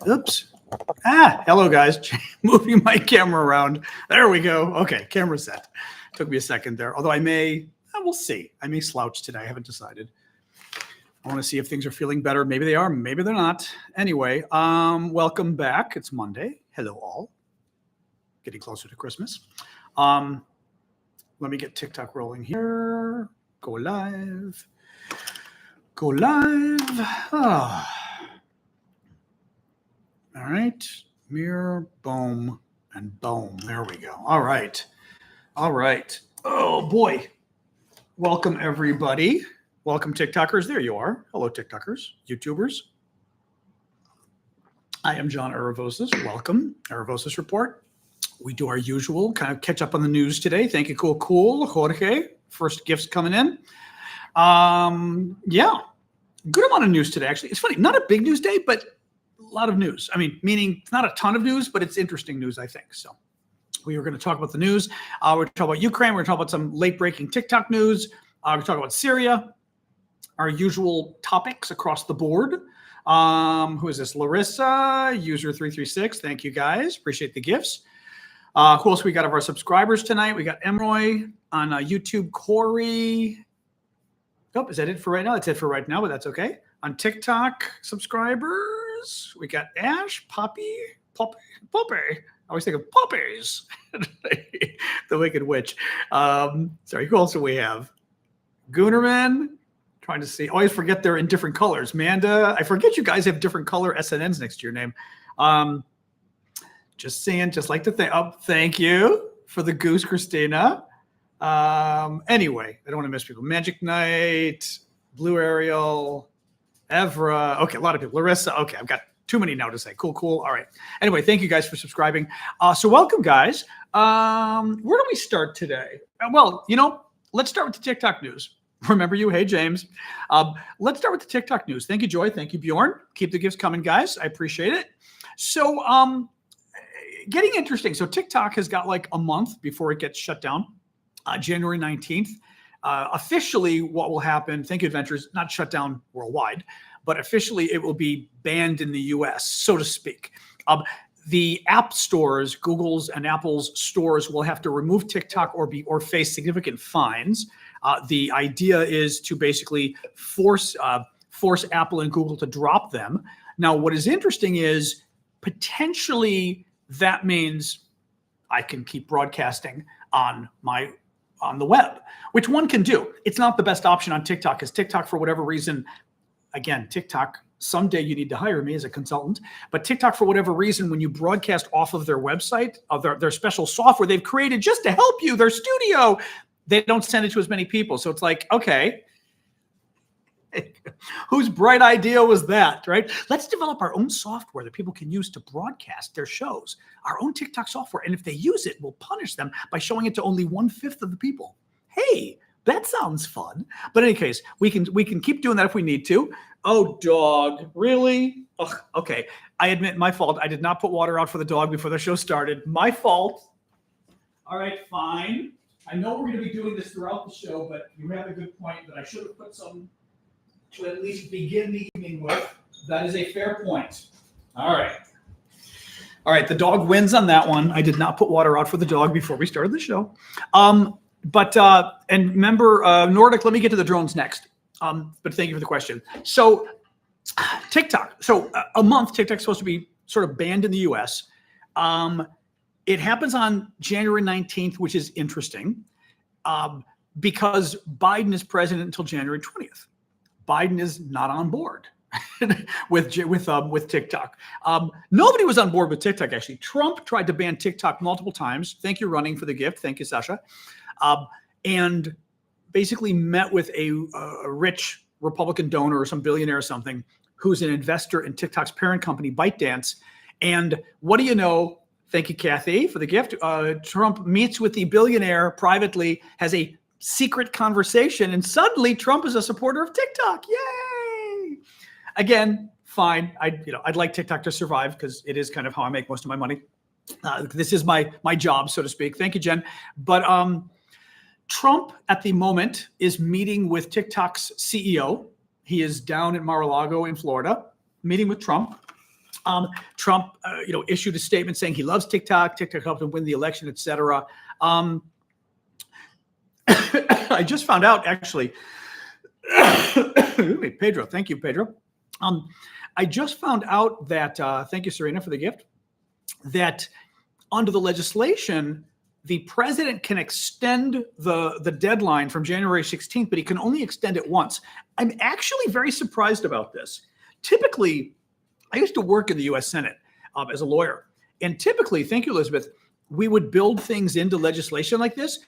Oops. Hello, guys. Moving my camera around. There we go. Okay, camera set. Took me a second there. Although we'll see. I may slouch today. I haven't decided. I want to see if things are feeling better. Maybe they are. Maybe they're not. Anyway, welcome back. It's Monday. Hello, all. Getting closer to Christmas. Let me get TikTok rolling here. Go live. Go live. All right. Mirror, boom, and boom. There we go. All right. All right. Oh, boy. Welcome, everybody. Welcome, TikTokers. There you are. Hello, TikTokers, YouTubers. I am John Aravosis. Welcome, Aravosis Report. We do our usual, kind of catch up on the news today. Thank you, cool, Jorge. First gifts coming in. Yeah, good amount of news today, actually. It's funny, not a big news day, but a lot of news. I mean, meaning not a ton of news, but it's interesting news, I think. So we were going to talk about the news. We're going to talk about Ukraine. We're going to talk about some late-breaking TikTok news. We're going to talk about Syria. Our usual topics across the board. Who is this? Larissa, user 336. Thank you, guys. Appreciate the gifts. Who else we got of our subscribers tonight? We got Emroy on YouTube. Corey. Oh, is that it for right now? That's it for right now, but that's okay. On TikTok subscribers, we got Ash, Poppy. I always think of puppies. The Wicked Witch. Sorry, who else do we have? Goonerman. Trying to see. I always forget they're in different colors. Manda. I forget you guys have different color SNNs next to your name. Just saying, just like to think. Oh, thank you for the goose, Christina. Anyway, I don't want to miss people. Magic Knight, Blue Ariel, Evra. Okay, a lot of people. Larissa. Okay, I've got too many now to say. Cool. All right. Anyway, thank you guys for subscribing. So welcome, guys. Where do we start today? Well, let's start with the TikTok news. Remember you. Hey, James. Let's start with the TikTok news. Thank you, Joy. Thank you, Bjorn. Keep the gifts coming, guys. I appreciate it. So getting interesting. So TikTok has got like a month before it gets shut down, January 19th. Officially, what will happen, thank you, Adventures, not shut down worldwide, but officially it will be banned in the US, so to speak. The app stores, Google's and Apple's stores, will have to remove TikTok or face significant fines. The idea is to basically force Apple and Google to drop them. Now, what is interesting is potentially that means I can keep broadcasting on the web, which one can do. It's not the best option on TikTok because TikTok, for whatever reason, again, TikTok, someday you need to hire me as a consultant, but TikTok, for whatever reason, when you broadcast off of their website, of their special software they've created just to help you, their studio, they don't send it to as many people. So it's like, okay, whose bright idea was that, right? Let's develop our own software that people can use to broadcast their shows, our own TikTok software. And if they use it, we'll punish them by showing it to only 1/5 of the people. Hey, that sounds fun. But in any case, we can keep doing that if we need to. Oh, dog, really? Ugh, okay, I admit my fault. I did not put water out for the dog before the show started. My fault. All right, fine. I know we're going to be doing this throughout the show, but you have a good point that I should have put some to at least begin the evening with. That is a fair point. All right, the dog wins on that one. I did not put water out for the dog before we started the show. And remember, Nordic, let me get to the drones next. But thank you for the question. So TikTok. So a month, TikTok's supposed to be sort of banned in the US. It happens on January 19th, which is interesting because Biden is president until January 20th. Biden is not on board with TikTok. Nobody was on board with TikTok, actually. Trump tried to ban TikTok multiple times. Thank you, Running, for the gift. Thank you, Sasha. And basically met with a rich Republican donor or some billionaire or something who's an investor in TikTok's parent company, ByteDance. And what do you know? Thank you, Kathy, for the gift. Trump meets with the billionaire privately, has a secret conversation, and suddenly Trump is a supporter of TikTok. Yay! Again, fine. I'd like TikTok to survive because it is kind of how I make most of my money. This is my job, so to speak. Thank you, Jen. But Trump, at the moment, is meeting with TikTok's CEO. He is down at Mar-a-Lago in Florida, meeting with Trump. Trump, issued a statement saying he loves TikTok. TikTok helped him win the election, etc. I just found out, actually. Pedro, thank you, Pedro. I just found out that, thank you, Serena, for the gift, that under the legislation, the president can extend the deadline from January 16th, but he can only extend it once. I'm actually very surprised about this. Typically, I used to work in the U.S. Senate as a lawyer, and typically, thank you, Elizabeth, we would build things into legislation like this,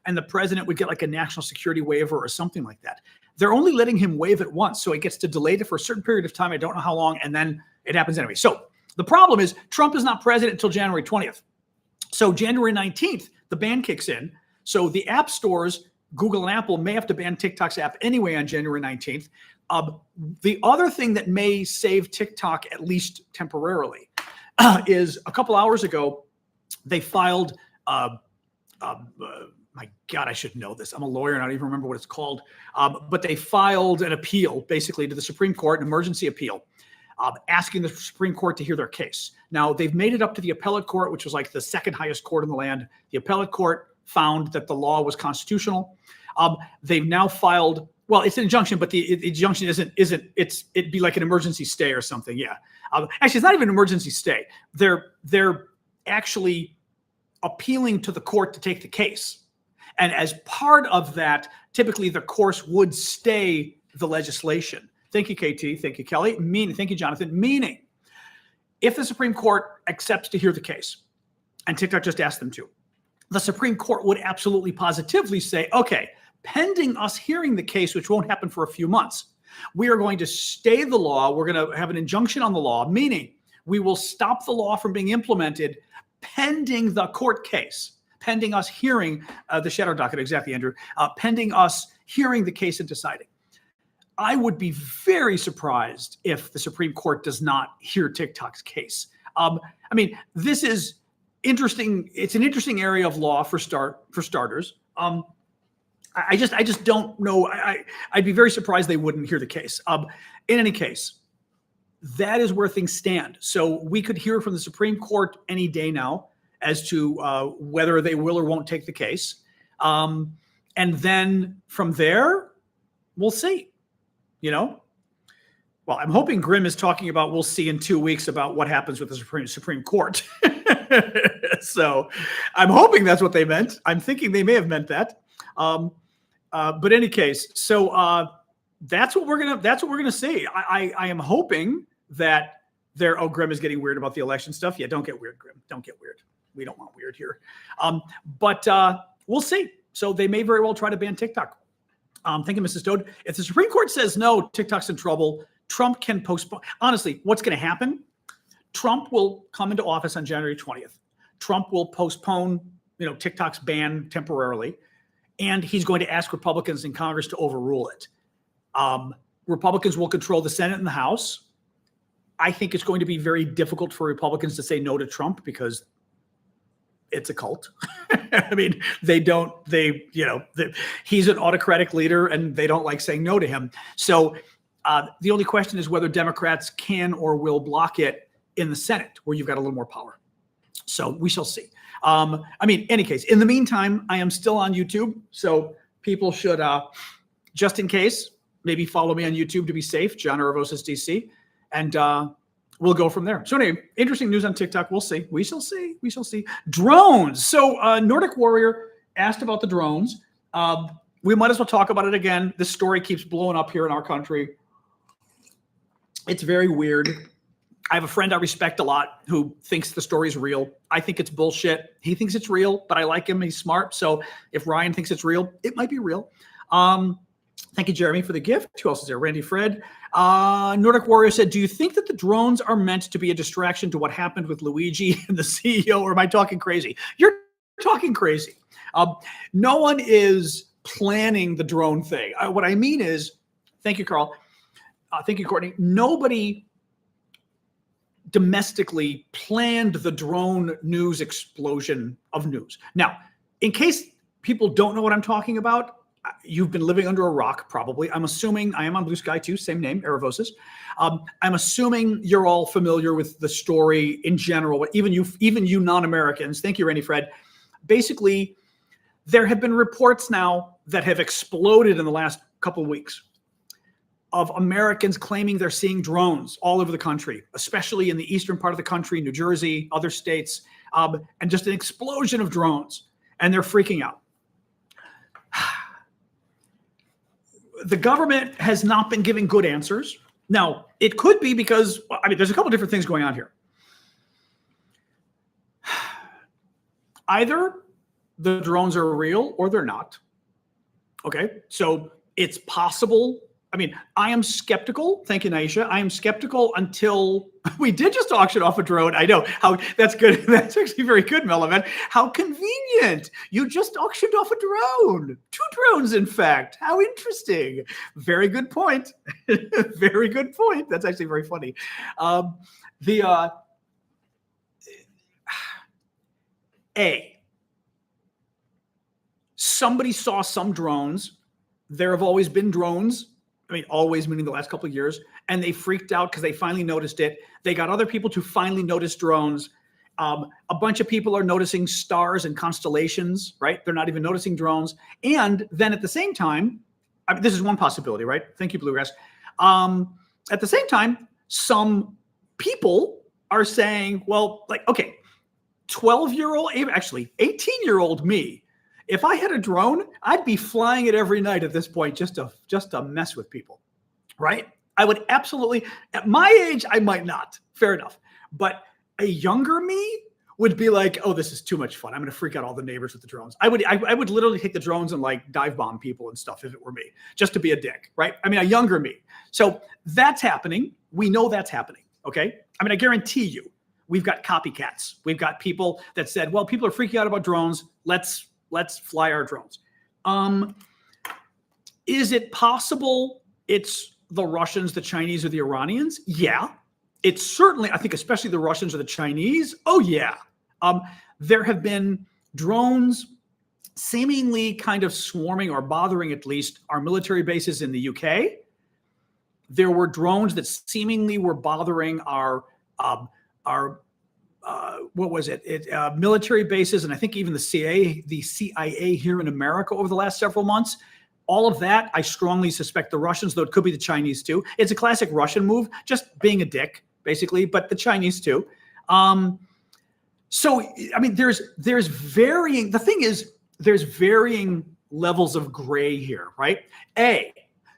and the president would get like a national security waiver or something like that. They're only letting him waive it once, so he gets to delay it for a certain period of time. I don't know how long, and then it happens anyway. So the problem is Trump is not president until January 20th. So January 19th, the ban kicks in. So the app stores, Google and Apple, may have to ban TikTok's app anyway on January 19th. The other thing that may save TikTok, at least temporarily, is a couple hours ago, they filed, my God, I should know this. I'm a lawyer and I don't even remember what it's called. But they filed an appeal, basically, to the Supreme Court, an emergency appeal, asking the Supreme Court to hear their case. Now, they've made it up to the appellate court, which was like the second highest court in the land. The appellate court found that the law was constitutional. They've now filed, well, it's an injunction, but the injunction it'd be like an emergency stay or something. Yeah. Actually, it's not even an emergency stay. They're actually appealing to the court to take the case. And as part of that, typically the course would stay the legislation. Thank you, KT. Thank you, Kelly. Thank you, Jonathan. Meaning, if the Supreme Court accepts to hear the case, and TikTok just asked them to, the Supreme Court would absolutely positively say, okay, pending us hearing the case, which won't happen for a few months, we are going to stay the law. We're going to have an injunction on the law, meaning we will stop the law from being implemented pending the court case, pending us hearing the shadow docket, exactly, Andrew, pending us hearing the case and deciding. I would be very surprised if the Supreme Court does not hear TikTok's case. I mean, this is interesting. It's an interesting area of law for starters. I just don't know. I'd be very surprised they wouldn't hear the case. In any case, that is where things stand. So we could hear from the Supreme Court any day now as to whether they will or won't take the case. And then from there, we'll see. Well, I'm hoping Grimm is talking about we'll see in 2 weeks about what happens with the Supreme Court. So I'm hoping that's what they meant. I'm thinking they may have meant that. But in any case, so that's what we're gonna see. I am hoping that Grimm is getting weird about the election stuff. Yeah, don't get weird, Grimm. Don't get weird. We don't want weird here. But we'll see. So they may very well try to ban TikTok. Thank you, Mrs. Toad. If the Supreme Court says no, TikTok's in trouble, Trump can postpone. Honestly, what's going to happen? Trump will come into office on January 20th. Trump will postpone, TikTok's ban temporarily, and he's going to ask Republicans in Congress to overrule it. Republicans will control the Senate and the House. I think it's going to be very difficult for Republicans to say no to Trump because it's a cult. I mean, he's an autocratic leader and they don't like saying no to him. So the only question is whether Democrats can or will block it in the Senate, where you've got a little more power. So we shall see. Any case, in the meantime, I am still on YouTube. So people should, just in case, maybe follow me on YouTube to be safe, John Aravosis, DC. And we'll go from there. So anyway, interesting news on TikTok. We'll see. We shall see. We shall see. Drones. So Nordic Warrior asked about the drones. We might as well talk about it again. This story keeps blowing up here in our country. It's very weird. I have a friend I respect a lot who thinks the story is real. I think it's bullshit. He thinks it's real, but I like him. He's smart. So if Ryan thinks it's real, it might be real. Thank you, Jeremy, for the gift. Who else is there? Randy Fred. Nordic Warrior said, do you think that the drones are meant to be a distraction to what happened with Luigi and the CEO, or am I talking crazy? You're talking crazy. No one is planning the drone thing. What I mean is, thank you, Carl. Thank you, Courtney. Nobody domestically planned the drone news explosion of news. Now, in case people don't know what I'm talking about, you've been living under a rock, probably. I'm assuming I am on Blue Sky too, same name, Aravosis. I'm assuming you're all familiar with the story in general, but even you non-Americans, thank you, Rainy Fred. Basically, there have been reports now that have exploded in the last couple of weeks of Americans claiming they're seeing drones all over the country, especially in the eastern part of the country, New Jersey, other states, and just an explosion of drones, and they're freaking out. The government has not been giving good answers. Now, it could be because, I mean, there's a couple different things going on here. Either the drones are real or they're not. Okay, so it's possible. I mean, I am skeptical. Thank you, Naisha. I am skeptical until we did just auction off a drone. I know how that's good. That's actually very good, Melaman. How convenient. You just auctioned off a drone. 2 drones, in fact. How interesting. Very good point. Very good point. That's actually very funny. Somebody saw some drones. There have always been drones. I mean, always meaning the last couple of years, and they freaked out because they finally noticed it. They got other people to finally notice drones. A bunch of people are noticing stars and constellations, right? They're not even noticing drones. And then at the same time, I mean, this is one possibility, right? Thank you, Bluegrass. At the same time, some people are saying, well, like, okay, 12-year-old, actually 18-year-old me, if I had a drone, I'd be flying it every night at this point just to mess with people, right? I would absolutely, at my age, I might not. Fair enough. But a younger me would be like, oh, this is too much fun. I'm going to freak out all the neighbors with the drones. I would literally take the drones and like dive bomb people and stuff if it were me, just to be a dick, right? I mean, a younger me. So that's happening. We know that's happening, okay? I mean, I guarantee you, we've got copycats. We've got people that said, well, people are freaking out about drones. Let's fly our drones. Is it possible it's the Russians, the Chinese, or the Iranians? Yeah. It's certainly, I think, especially the Russians or the Chinese. Oh, yeah. There have been drones seemingly kind of swarming or bothering at least our military bases in the UK. There were drones that seemingly were bothering our what was it? Military bases, and I think even the CIA here in America over the last several months. All of that, I strongly suspect the Russians, though it could be the Chinese too. It's a classic Russian move, just being a dick, basically, but the Chinese too. So, I mean, there's varying, the thing is, there's varying levels of gray here, right?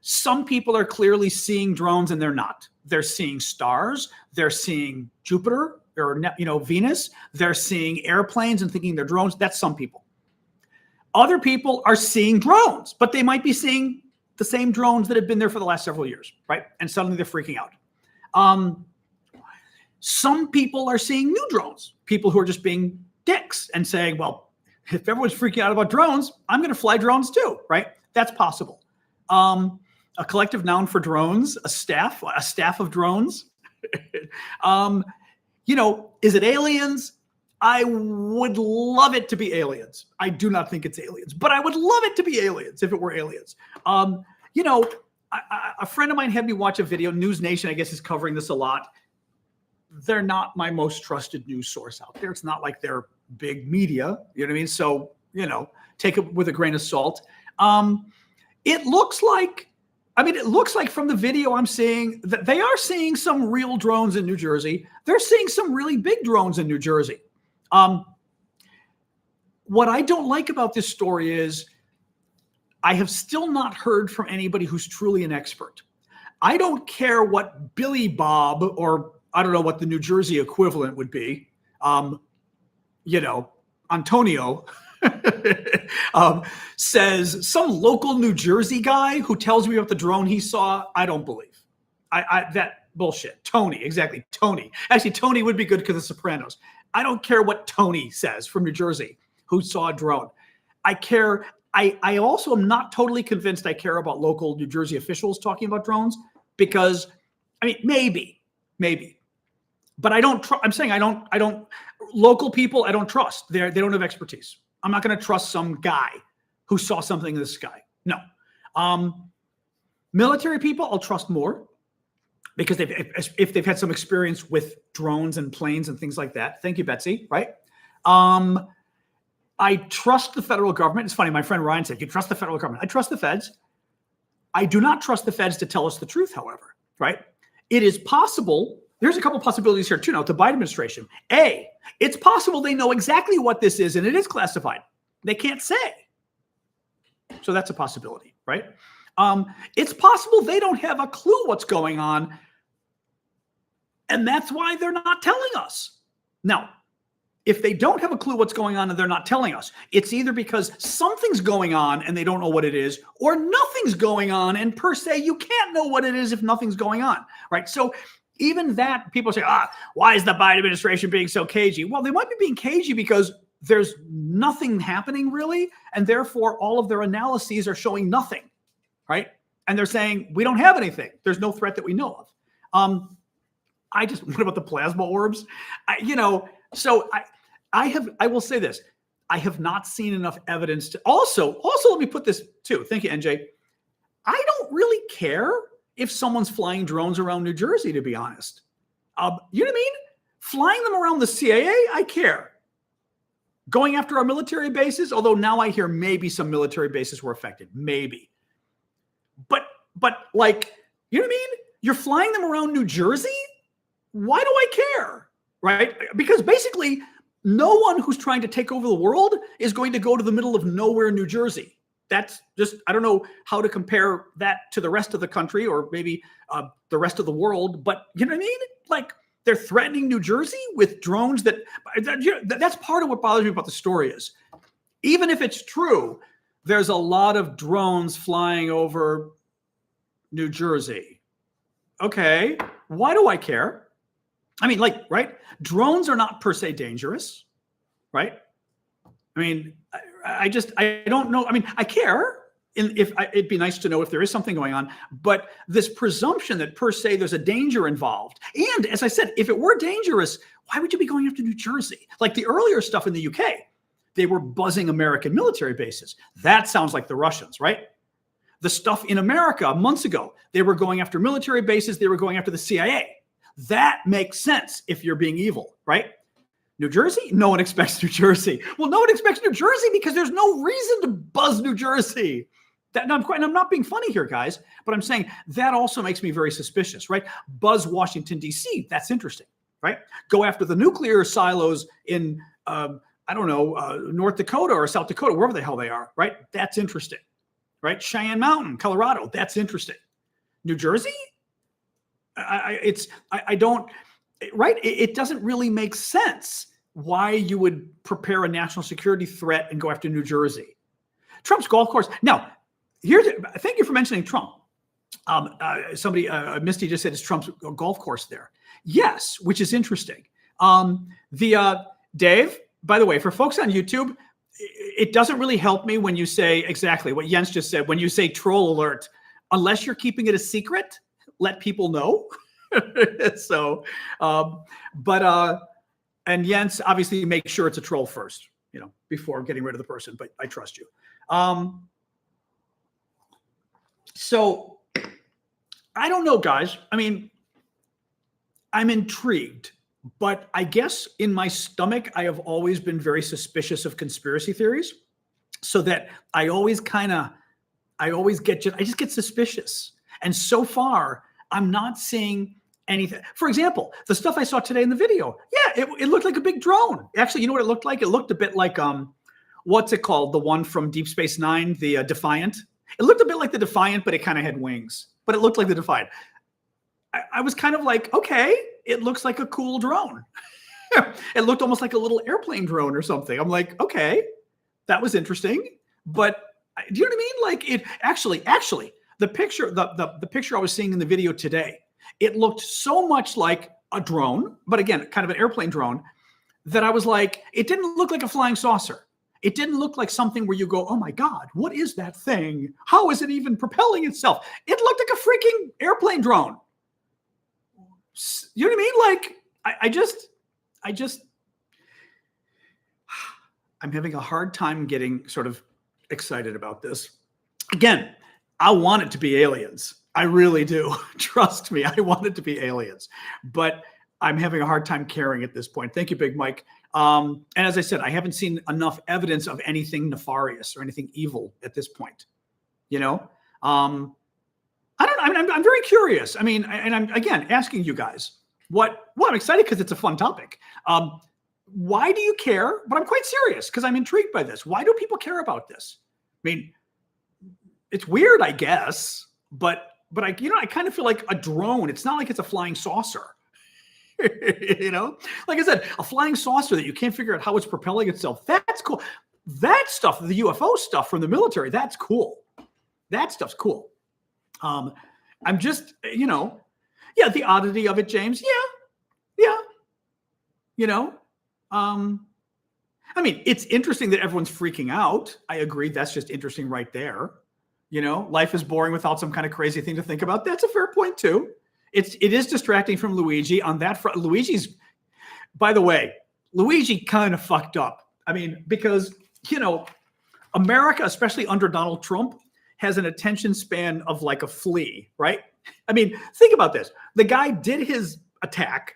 Some people are clearly seeing drones and they're not. They're seeing stars, they're seeing Jupiter, or Venus, they're seeing airplanes and thinking they're drones. That's some people. Other people are seeing drones, but they might be seeing the same drones that have been there for the last several years, right? And suddenly they're freaking out. Some people are seeing new drones, people who are just being dicks and saying, well, if everyone's freaking out about drones, I'm going to fly drones too, right? That's possible. A collective noun for drones, a staff of drones. Is it aliens? I would love it to be aliens. I do not think it's aliens, but I would love it to be aliens if it were aliens. A friend of mine had me watch a video. News Nation, I guess, is covering this a lot. They're not my most trusted news source out there. It's not like they're big media. You know what I mean? So, take it with a grain of salt. It looks like from the video I'm seeing that they are seeing some real drones in New Jersey. They're seeing some really big drones in New Jersey. What I don't like about this story is I have still not heard from anybody who's truly an expert. I don't care what Billy Bob, or I don't know what the New Jersey equivalent would be, Antonio, says, some local New Jersey guy who tells me about the drone he saw. I don't believe. That bullshit. Tony, exactly. Tony. Actually, Tony would be good because of Sopranos. I don't care what Tony says from New Jersey who saw a drone. I also am not totally convinced I care about local New Jersey officials talking about drones because, maybe, but I don't. I'm saying I don't. Local people, I don't trust. They don't have expertise. I'm not going to trust some guy who saw something in the sky. No. Military people, I'll trust more because if they've had some experience with drones and planes and things like that. Thank you, Betsy. Right. I trust the federal government. It's funny. My friend Ryan said, you trust the federal government. I trust the feds. I do not trust the feds to tell us the truth, however. Right. It is possible. There's a couple possibilities here too. Now, the Biden administration, it's possible they know exactly what this is and it is classified. They can't say. So that's a possibility, right? It's possible they don't have a clue what's going on, and that's why they're not telling us. Now, if they don't have a clue what's going on and they're not telling us, it's either because something's going on and they don't know what it is, or nothing's going on, and per se, you can't know what it is if nothing's going on, right? So even that, people say, why is the Biden administration being so cagey? Well, they might be being cagey because there's nothing happening really, and therefore all of their analyses are showing nothing, right? And they're saying, we don't have anything. There's no threat that we know of. What about the plasma orbs? I will say this. I have not seen enough evidence to also, let me put this too. Thank you, NJ. I don't really care if someone's flying drones around New Jersey, to be honest. You know what I mean? Flying them around the CIA, I care. Going after our military bases, although now I hear maybe some military bases were affected, maybe. But like, you know what I mean? You're flying them around New Jersey? Why do I care? Right? Because basically, no one who's trying to take over the world is going to go to the middle of nowhere, New Jersey. That's just, I don't know how to compare that to the rest of the country or maybe the rest of the world, but you know what I mean? Like, they're threatening New Jersey with drones that's part of what bothers me about the story is, even if it's true, there's a lot of drones flying over New Jersey. Okay, why do I care? I mean, like, right? Drones are not per se dangerous, right? I mean, I don't know. I mean, I care. It'd be nice to know if there is something going on, but this presumption that per se there's a danger involved. And as I said, if it were dangerous, why would you be going after New Jersey? Like the earlier stuff in the UK, they were buzzing American military bases. That sounds like the Russians, right? The stuff in America months ago, they were going after military bases. They were going after the CIA. That makes sense if you're being evil, right? New Jersey? No one expects New Jersey. Well, no one expects New Jersey because there's no reason to buzz New Jersey. And I'm not being funny here, guys, but I'm saying that also makes me very suspicious, right? Buzz Washington, D.C., that's interesting, right? Go after the nuclear silos in, North Dakota or South Dakota, wherever the hell they are, right? That's interesting, right? Cheyenne Mountain, Colorado, that's interesting. New Jersey? It doesn't really make sense why you would prepare a national security threat and go after New Jersey. Trump's golf course. Now, thank you for mentioning Trump. Misty just said, is Trump's golf course there? Yes, which is interesting. Dave, by the way, for folks on YouTube, it doesn't really help me when you say exactly what Jens just said. When you say troll alert, unless you're keeping it a secret, let people know. So, and Jens, obviously make sure it's a troll first, before getting rid of the person, but I trust you. So I don't know, guys. I mean, I'm intrigued, but I guess in my stomach, I have always been very suspicious of conspiracy theories, so that I just get suspicious. And so far, I'm not seeing anything. For example, the stuff I saw today in the video, it looked like a big drone. Actually, you know what it looked like? It looked a bit like, what's it called? The one from Deep Space Nine, the Defiant. It looked a bit like the Defiant, but it kind of had wings. But it looked like the Defiant. I was kind of like, okay, it looks like a cool drone. It looked almost like a little airplane drone or something. I'm like, okay, that was interesting. But do you know what I mean? Like it actually, the picture, the picture I was seeing in the video today, it looked so much like a drone, but again, kind of an airplane drone, that I was like, it didn't look like a flying saucer. It didn't look like something where you go, oh my God, what is that thing? How is it even propelling itself? It looked like a freaking airplane drone. You know what I mean? Like, I'm having a hard time getting sort of excited about this. Again, I want it to be aliens. I really do. Trust me, I want it to be aliens. But I'm having a hard time caring at this point. Thank you, Big Mike. And as I said, I haven't seen enough evidence of anything nefarious or anything evil at this point. You know, I don't. I mean, I'm very curious. I mean, and I'm again asking you guys what. Well, I'm excited because it's a fun topic. Why do you care? But I'm quite serious because I'm intrigued by this. Why do people care about this? I mean, it's weird, I guess, but I kind of feel like a drone. It's not like it's a flying saucer. Like I said, a flying saucer that you can't figure out how it's propelling itself. That's cool. That stuff, the UFO stuff from the military, that's cool. That stuff's cool. I'm just, the oddity of it, James. Yeah. I mean, it's interesting that everyone's freaking out. I agree. That's just interesting right there. Life is boring without some kind of crazy thing to think about. That's a fair point too. It is distracting from Luigi on that front. By the way, Luigi kind of fucked up. I mean, because, America, especially under Donald Trump, has an attention span of like a flea, right? I mean, think about this. The guy did his attack.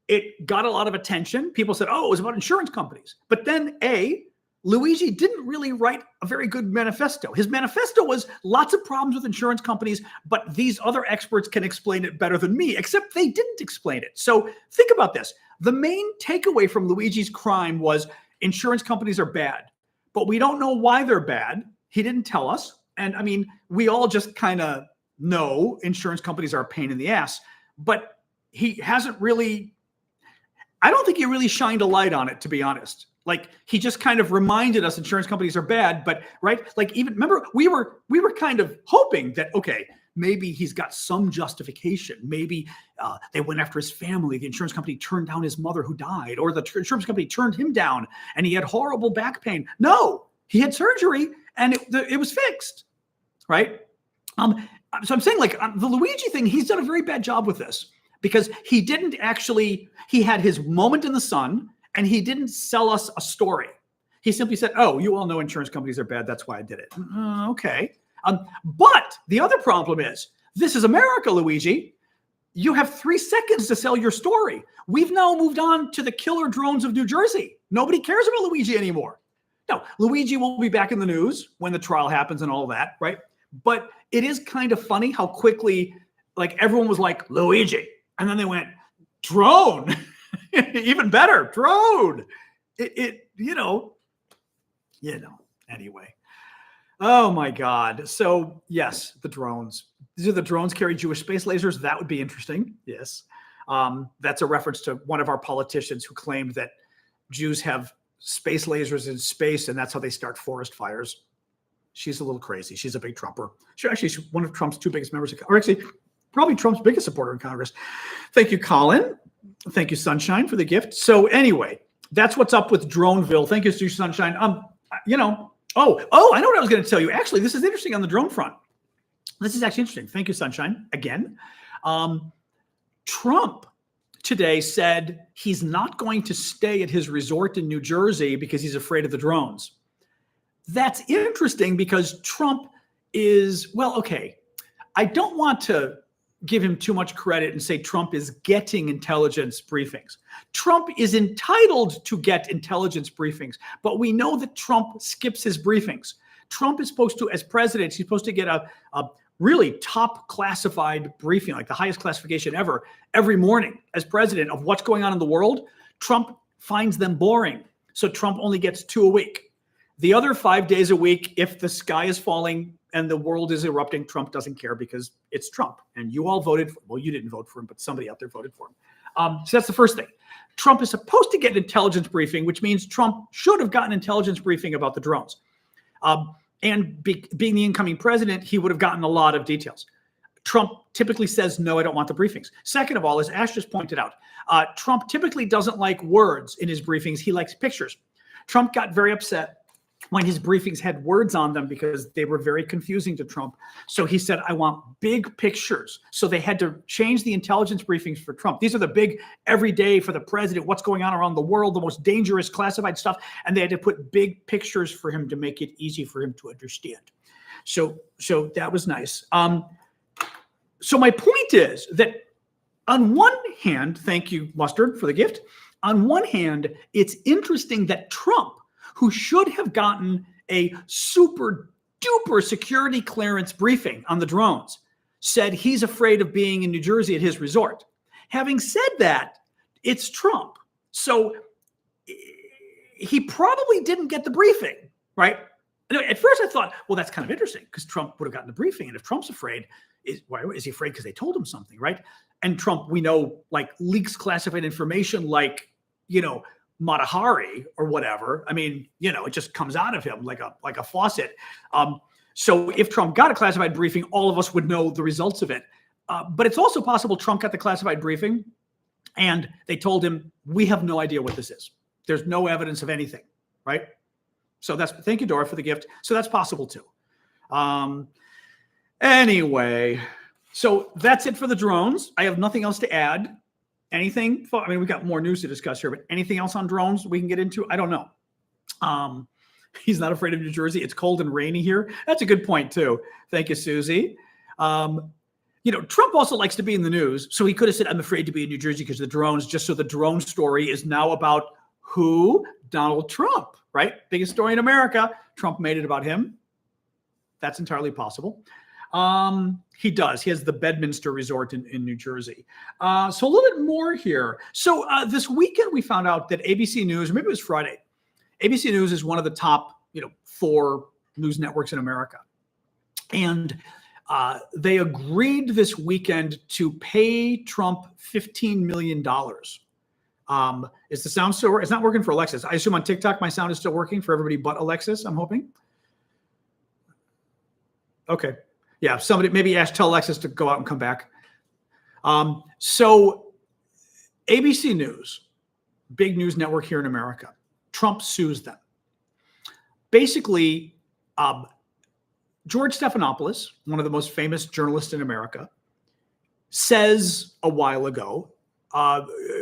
It got a lot of attention. People said, oh, it was about insurance companies. But then Luigi didn't really write a very good manifesto. His manifesto was lots of problems with insurance companies, but these other experts can explain it better than me, except they didn't explain it. So think about this. The main takeaway from Luigi's crime was insurance companies are bad, but we don't know why they're bad. He didn't tell us. And I mean, we all just kind of know insurance companies are a pain in the ass, but he hasn't really, I don't think he really shined a light on it, to be honest. Like he just kind of reminded us insurance companies are bad, but right? Like even remember we were kind of hoping that, okay, maybe he's got some justification. Maybe they went after his family. The insurance company turned down his mother who died, or the insurance company turned him down and he had horrible back pain. No, he had surgery and it was fixed, right? So I'm saying like the Luigi thing, he's done a very bad job with this because he didn't actually, he had his moment in the sun and he didn't sell us a story. He simply said, oh, you all know insurance companies are bad. That's why I did it. Okay. But the other problem is, this is America, Luigi. You have 3 seconds to sell your story. We've now moved on to the killer drones of New Jersey. Nobody cares about Luigi anymore. No, Luigi will be back in the news when the trial happens and all that, right? But it is kind of funny how quickly, like everyone was like, Luigi. And then they went, drone. Even better, drone. Anyway. Oh my God. So yes, the drones. Do the drones carry Jewish space lasers? That would be interesting. Yes. That's a reference to one of our politicians who claimed that Jews have space lasers in space and that's how they start forest fires. She's a little crazy. She's a big Trumper. She's one of Trump's 2 biggest members, or actually probably Trump's biggest supporter in Congress. Thank you, Colin. Thank you, Sunshine, for the gift. So anyway, that's what's up with Droneville. Thank you, Sunshine. I know what I was going to tell you. Actually, this is interesting on the drone front. This is actually interesting. Thank you, Sunshine. Again, Trump today said he's not going to stay at his resort in New Jersey because he's afraid of the drones. That's interesting because Trump is, well, okay, I don't want to give him too much credit and say Trump is getting intelligence briefings. Trump is entitled to get intelligence briefings, but we know that Trump skips his briefings. Trump is supposed to, as president, he's supposed to get a really top classified briefing, like the highest classification ever, every morning as president of what's going on in the world. Trump finds them boring. So Trump only gets 2 a week. The other 5 days a week, if the sky is falling and the world is erupting, Trump doesn't care because it's Trump. And you all voted for, well, you didn't vote for him, but somebody out there voted for him. So that's the first thing. Trump is supposed to get an intelligence briefing, which means Trump should have gotten an intelligence briefing about the drones. And being the incoming president, he would have gotten a lot of details. Trump typically says, no, I don't want the briefings. Second of all, as Ash just pointed out, Trump typically doesn't like words in his briefings. He likes pictures. Trump got very upset when his briefings had words on them because they were very confusing to Trump. So he said, I want big pictures. So they had to change the intelligence briefings for Trump. These are the big every day for the president, what's going on around the world, the most dangerous classified stuff. And they had to put big pictures for him to make it easy for him to understand. So that was nice. So my point is that on one hand, thank you, Mustard, for the gift. On one hand, it's interesting that Trump, who should have gotten a super duper security clearance briefing on the drones, said he's afraid of being in New Jersey at his resort. Having said that, it's Trump. So he probably didn't get the briefing, right? At first I thought, well, that's kind of interesting because Trump would have gotten the briefing. And if Trump's afraid, why is he afraid? Because they told him something, right? And Trump, we know, like leaks classified information like, Matahari or whatever. I mean, it just comes out of him like a faucet. So if Trump got a classified briefing, all of us would know the results of it. But it's also possible Trump got the classified briefing and they told him, we have no idea what this is. There's no evidence of anything, right? So thank you, Dora, for the gift. So that's possible too. Anyway, so that's it for the drones. I have nothing else to add. Anything? I mean, we've got more news to discuss here, but anything else on drones we can get into? I don't know. He's not afraid of New Jersey. It's cold and rainy here. That's a good point too. Thank you, Susie. Trump also likes to be in the news. So he could have said, I'm afraid to be in New Jersey because of the drones, just so the drone story is now about who? Donald Trump, right? Biggest story in America. Trump made it about him. That's entirely possible. He does. He has the Bedminster Resort in New Jersey. So a little bit more here. So this weekend we found out that ABC News, or maybe it was Friday, ABC News is one of the top, 4 news networks in America. And they agreed this weekend to pay Trump $15 million. Is the sound still? It's not working for Alexis. I assume on TikTok my sound is still working for everybody but Alexis, I'm hoping. Okay. Yeah, somebody maybe tell Alexis to go out and come back. So ABC News, big news network here in America, Trump sues them. Basically, George Stephanopoulos, one of the most famous journalists in America, says a while ago,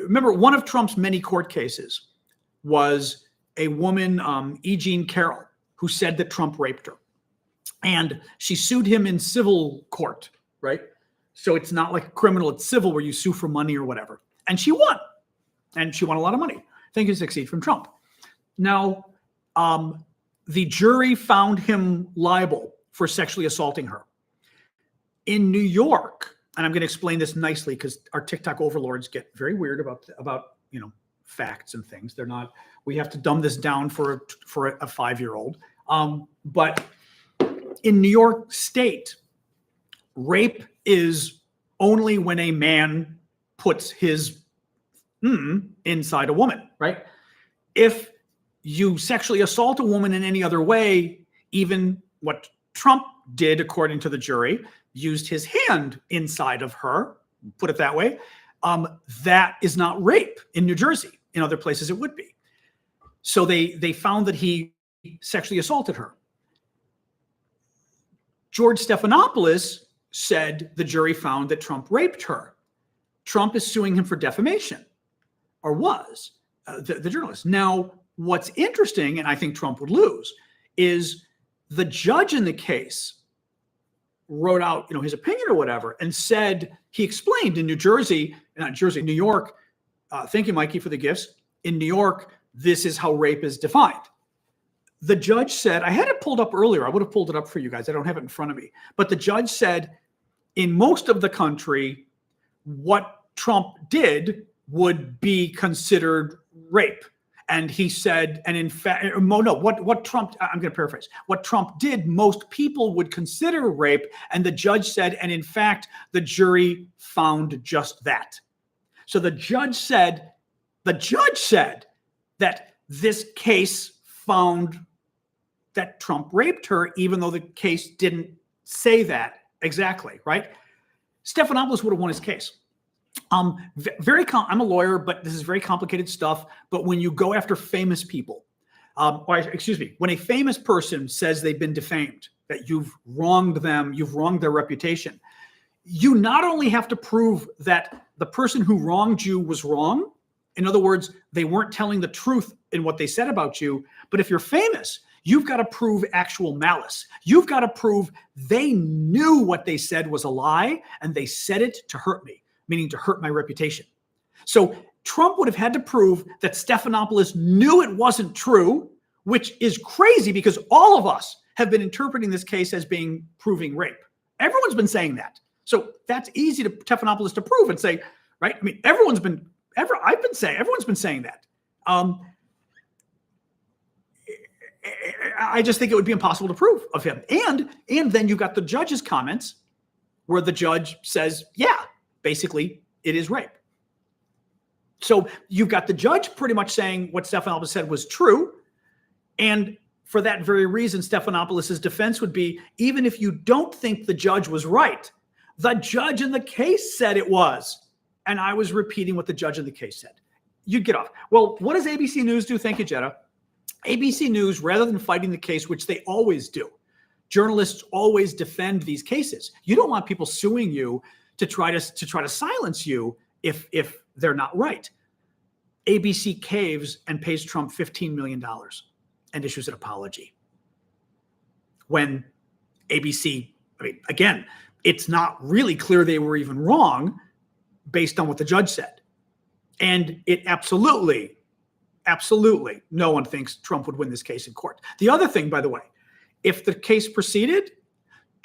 remember one of Trump's many court cases was a woman, E. Jean Carroll, who said that Trump raped her. And she sued him in civil court, right? So it's not like criminal, it's civil where you sue for money or whatever. And she won. And she won a lot of money. Thank you, succeed from Trump. Now, the jury found him liable for sexually assaulting her. In New York, and I'm going to explain this nicely because our TikTok overlords get very weird about facts and things. They're not, we have to dumb this down for a 5-year-old. But in New York State, rape is only when a man puts his inside a woman, right? If you sexually assault a woman in any other way, even what Trump did, according to the jury, used his hand inside of her, put it that way, that is not rape in New Jersey. In other places it would be. So they found that he sexually assaulted her. George Stephanopoulos said the jury found that Trump raped her. Trump is suing him for defamation, or was, the journalist. Now, what's interesting, and I think Trump would lose, is the judge in the case wrote out, his opinion or whatever, and said, he explained in New York, thank you, Mikey, for the gifts. In New York, this is how rape is defined. The judge said, I had it pulled up earlier. I would have pulled it up for you guys. I don't have it in front of me. But the judge said, in most of the country, what Trump did would be considered rape. And he said, and in fact, what Trump, I'm going to paraphrase, what Trump did, most people would consider rape. And the judge said, and in fact, the jury found just that. So the judge said that this case found that Trump raped her, even though the case didn't say that exactly, right? Stephanopoulos would have won his case. I'm a lawyer, but this is very complicated stuff. But when you go after famous people, when a famous person says they've been defamed, that you've wronged them, you've wronged their reputation, you not only have to prove that the person who wronged you was wrong, in other words, they weren't telling the truth in what they said about you, but if you're famous, You've got to prove actual malice. You've got to prove they knew what they said was a lie and they said it to hurt me, meaning to hurt my reputation. So Trump would have had to prove that Stephanopoulos knew it wasn't true, which is crazy because all of us have been interpreting this case as being proving rape. Everyone's been saying that. So that's easy to Stephanopoulos to prove and say, right? I mean, everyone's been saying that. I just think it would be impossible to prove of him. And then you've got the judge's comments where the judge says, yeah, basically it is rape. So you've got the judge pretty much saying what Stephanopoulos said was true. And for that very reason, Stephanopoulos' defense would be, even if you don't think the judge was right, the judge in the case said it was. And I was repeating what the judge in the case said. You'd get off. Well, what does ABC News do? Thank you, Jetta. ABC News, rather than fighting the case, which they always do, journalists always defend these cases. You don't want people suing you to try to silence you if they're not right. ABC caves and pays Trump $15 million and issues an apology. When ABC, I mean, again, it's not really clear they were even wrong based on what the judge said. And it absolutely, no one thinks Trump would win this case in court. The other thing, by the way, if the case proceeded,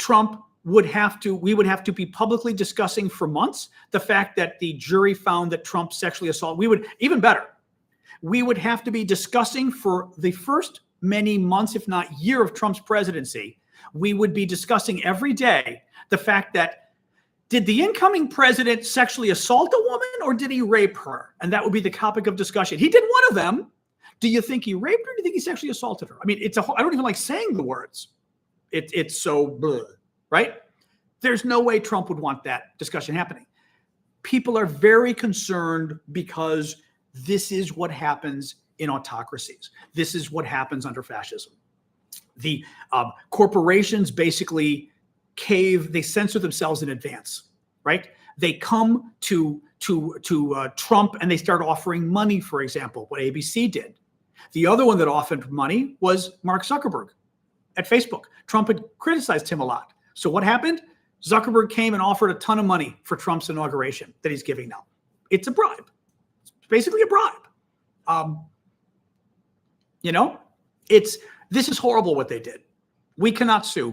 we would have to be publicly discussing for months the fact that the jury found that Trump sexually assaulted. We would have to be discussing for the first many months, if not year of Trump's presidency. We would be discussing every day the fact that, did the incoming president sexually assault a woman or did he rape her? And that would be the topic of discussion. He did one of them. Do you think he raped her or do you think he sexually assaulted her? I mean, I don't even like saying the words. It's so bleh, right? There's no way Trump would want that discussion happening. People are very concerned because this is what happens in autocracies. This is what happens under fascism. The corporations basically cave, they censor themselves in advance, right? They come to Trump and they start offering money, for example, what ABC did. The other one that offered money was Mark Zuckerberg at Facebook. Trump had criticized him a lot. So what happened? Zuckerberg came and offered a ton of money for Trump's inauguration that he's giving now. It's a bribe. It's basically a bribe. This is horrible what they did. We cannot sue.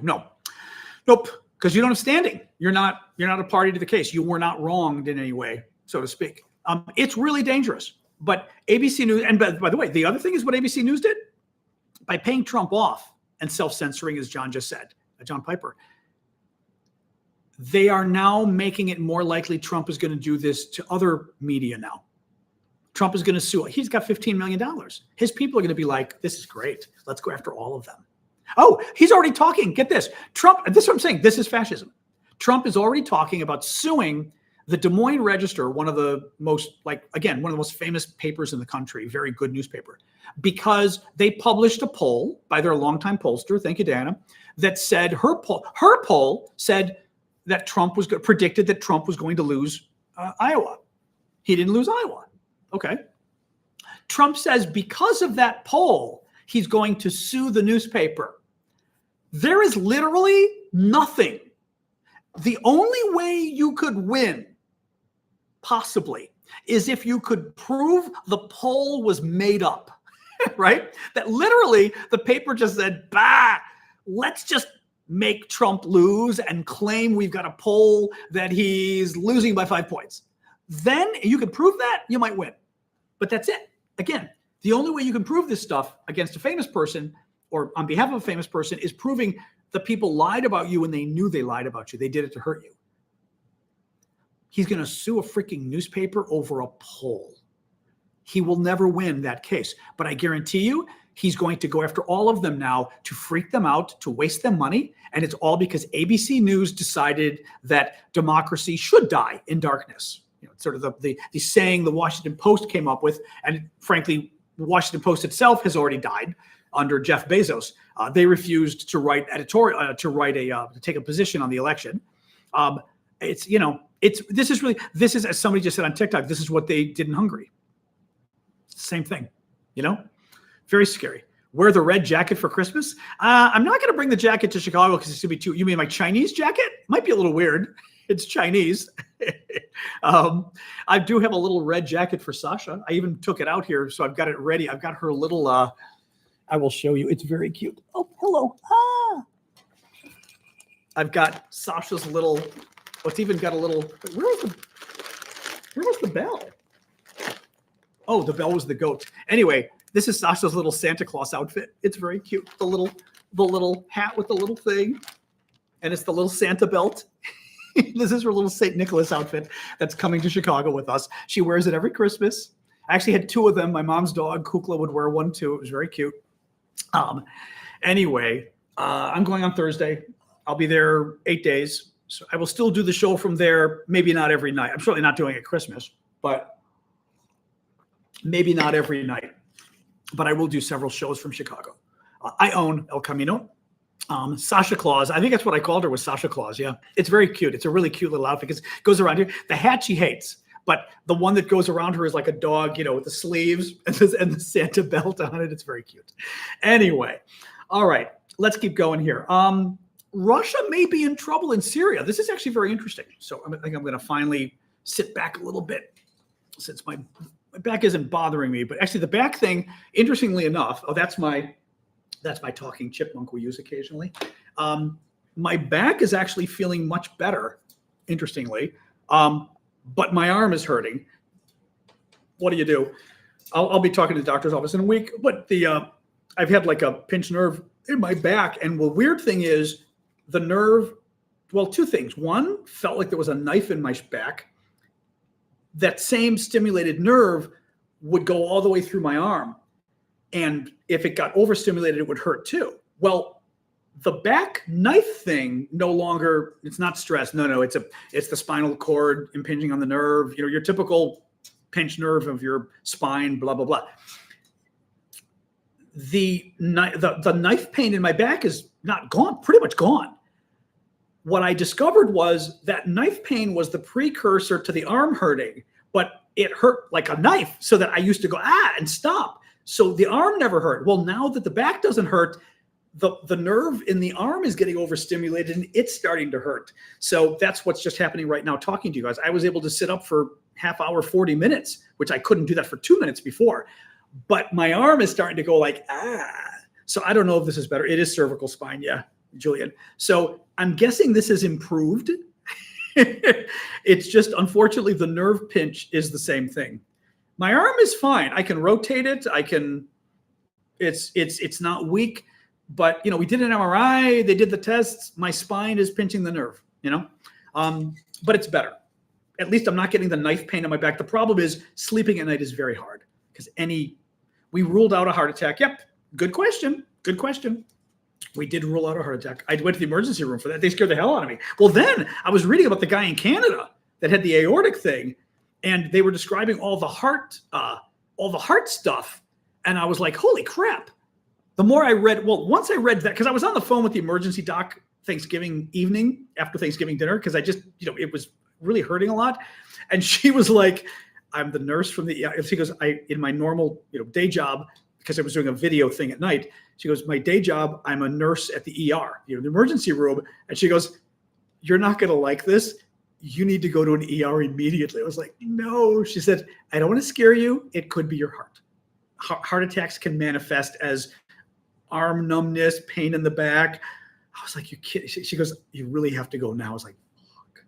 Nope, because you don't have standing. You're not a party to the case. You were not wronged in any way, so to speak. It's really dangerous. But ABC News, and by the way, the other thing is what ABC News did by paying Trump off and self-censoring, as John just said, John Piper. They are now making it more likely Trump is going to do this to other media now. Trump is going to sue. He's got $15 million. His people are going to be like, this is great. Let's go after all of them. Oh, he's already talking. Get this. Trump, this is what I'm saying. This is fascism. Trump is already talking about suing the Des Moines Register, one of the most famous papers in the country, very good newspaper, because they published a poll by their longtime pollster, thank you, Diana, that said her poll said that predicted that Trump was going to lose Iowa. He didn't lose Iowa. Okay. Trump says because of that poll, he's going to sue the newspaper. There is literally nothing. The only way you could win, possibly, is if you could prove the poll was made up, right? That literally the paper just said, let's just make Trump lose and claim we've got a poll that he's losing by 5 points. Then you can prove that, you might win. But that's it. Again, the only way you can prove this stuff against a famous person or on behalf of a famous person is proving the people lied about you when they knew they lied about you. They did it to hurt you. He's going to sue a freaking newspaper over a poll. He will never win that case. But I guarantee you, he's going to go after all of them now to freak them out, to waste them money. And it's all because ABC News decided that democracy should die in darkness. Sort of the saying the Washington Post came up with, and frankly, the Washington Post itself has already died under Jeff Bezos. They refused to write editorial, to take a position on the election. This is, as somebody just said on TikTok, this is what they did in Hungary. Same thing, very scary. Wear the red jacket for Christmas. I'm not going to bring the jacket to Chicago because it's going to be too. You mean my Chinese jacket? Might be a little weird. It's Chinese. I do have a little red jacket for Sasha. I even took it out here, so I've got it ready. I've got her little. I will show you. It's very cute. Oh, hello. I've got Sasha's little. It's even got a little. Where was the bell? Oh, the bell was the goat. Anyway. This is Sasha's little Santa Claus outfit. It's very cute. The little hat with the little thing. And it's the little Santa belt. This is her little St. Nicholas outfit that's coming to Chicago with us. She wears it every Christmas. I actually had 2 of them. My mom's dog, Kukla, would wear one too. It was very cute. Anyway, I'm going on Thursday. I'll be there 8 days. So I will still do the show from there. Maybe not every night. I'm certainly not doing it Christmas, but maybe not every night. But I will do several shows from Chicago. I own El Camino. Sasha Claus. I think that's what I called her, was Sasha Claus. Yeah. It's very cute. It's a really cute little outfit because it goes around here. The hat she hates, but the one that goes around her is like a dog, with the sleeves and the Santa belt on it. It's very cute. Anyway. All right. Let's keep going here. Russia may be in trouble in Syria. This is actually very interesting. So I think I'm going to finally sit back a little bit since my back isn't bothering me, but actually the back thing, interestingly enough, that's my talking chipmunk we use occasionally. My back is actually feeling much better, interestingly, but my arm is hurting. What do you do? I'll be talking to the doctor's office in a week, but I've had like a pinched nerve in my back, and the weird thing is the nerve. Well, 2 things. One, felt like there was a knife in my back. That same stimulated nerve would go all the way through my arm. And if it got overstimulated, it would hurt too. Well, the back knife thing no longer, it's not stress. No, it's the spinal cord impinging on the nerve, your typical pinched nerve of your spine, blah, blah, blah. The knife pain in my back is not gone, pretty much gone. What I discovered was that knife pain was the precursor to the arm hurting, but it hurt like a knife, so that I used to go, and stop. So the arm never hurt. Well, now that the back doesn't hurt, the nerve in the arm is getting overstimulated and it's starting to hurt. So that's what's just happening right now talking to you guys. I was able to sit up for half hour, 40 minutes, which I couldn't do that for 2 minutes before. But my arm is starting to go like, So I don't know if this is better. It is cervical spine. Yeah, Julian. So I'm guessing this has improved. It's just, unfortunately, the nerve pinch is the same thing. My arm is fine. I can rotate it. It's not weak, but we did an MRI. They did the tests. My spine is pinching the nerve, but it's better. At least I'm not getting the knife pain in my back. The problem is sleeping at night is very hard because we ruled out a heart attack. Yep. Good question. We did rule out a heart attack. I went to the emergency room for that. They scared the hell out of me. Well, then I was reading about the guy in Canada that had the aortic thing, and they were describing all the heart stuff. And I was like, holy crap. The more I read, once I read that, because I was on the phone with the emergency doc Thanksgiving evening after Thanksgiving dinner, because I just, it was really hurting a lot. And she was like, I'm the nurse from the, she goes, in my normal, day job, because I was doing a video thing at night. She goes, my day job, I'm a nurse at the ER, the emergency room. And she goes, you're not going to like this. You need to go to an ER immediately. I was like, no. She said, I don't want to scare you. It could be your heart. Heart attacks can manifest as arm numbness, pain in the back. I was like, you kidding? She goes, you really have to go now. I was like, fuck.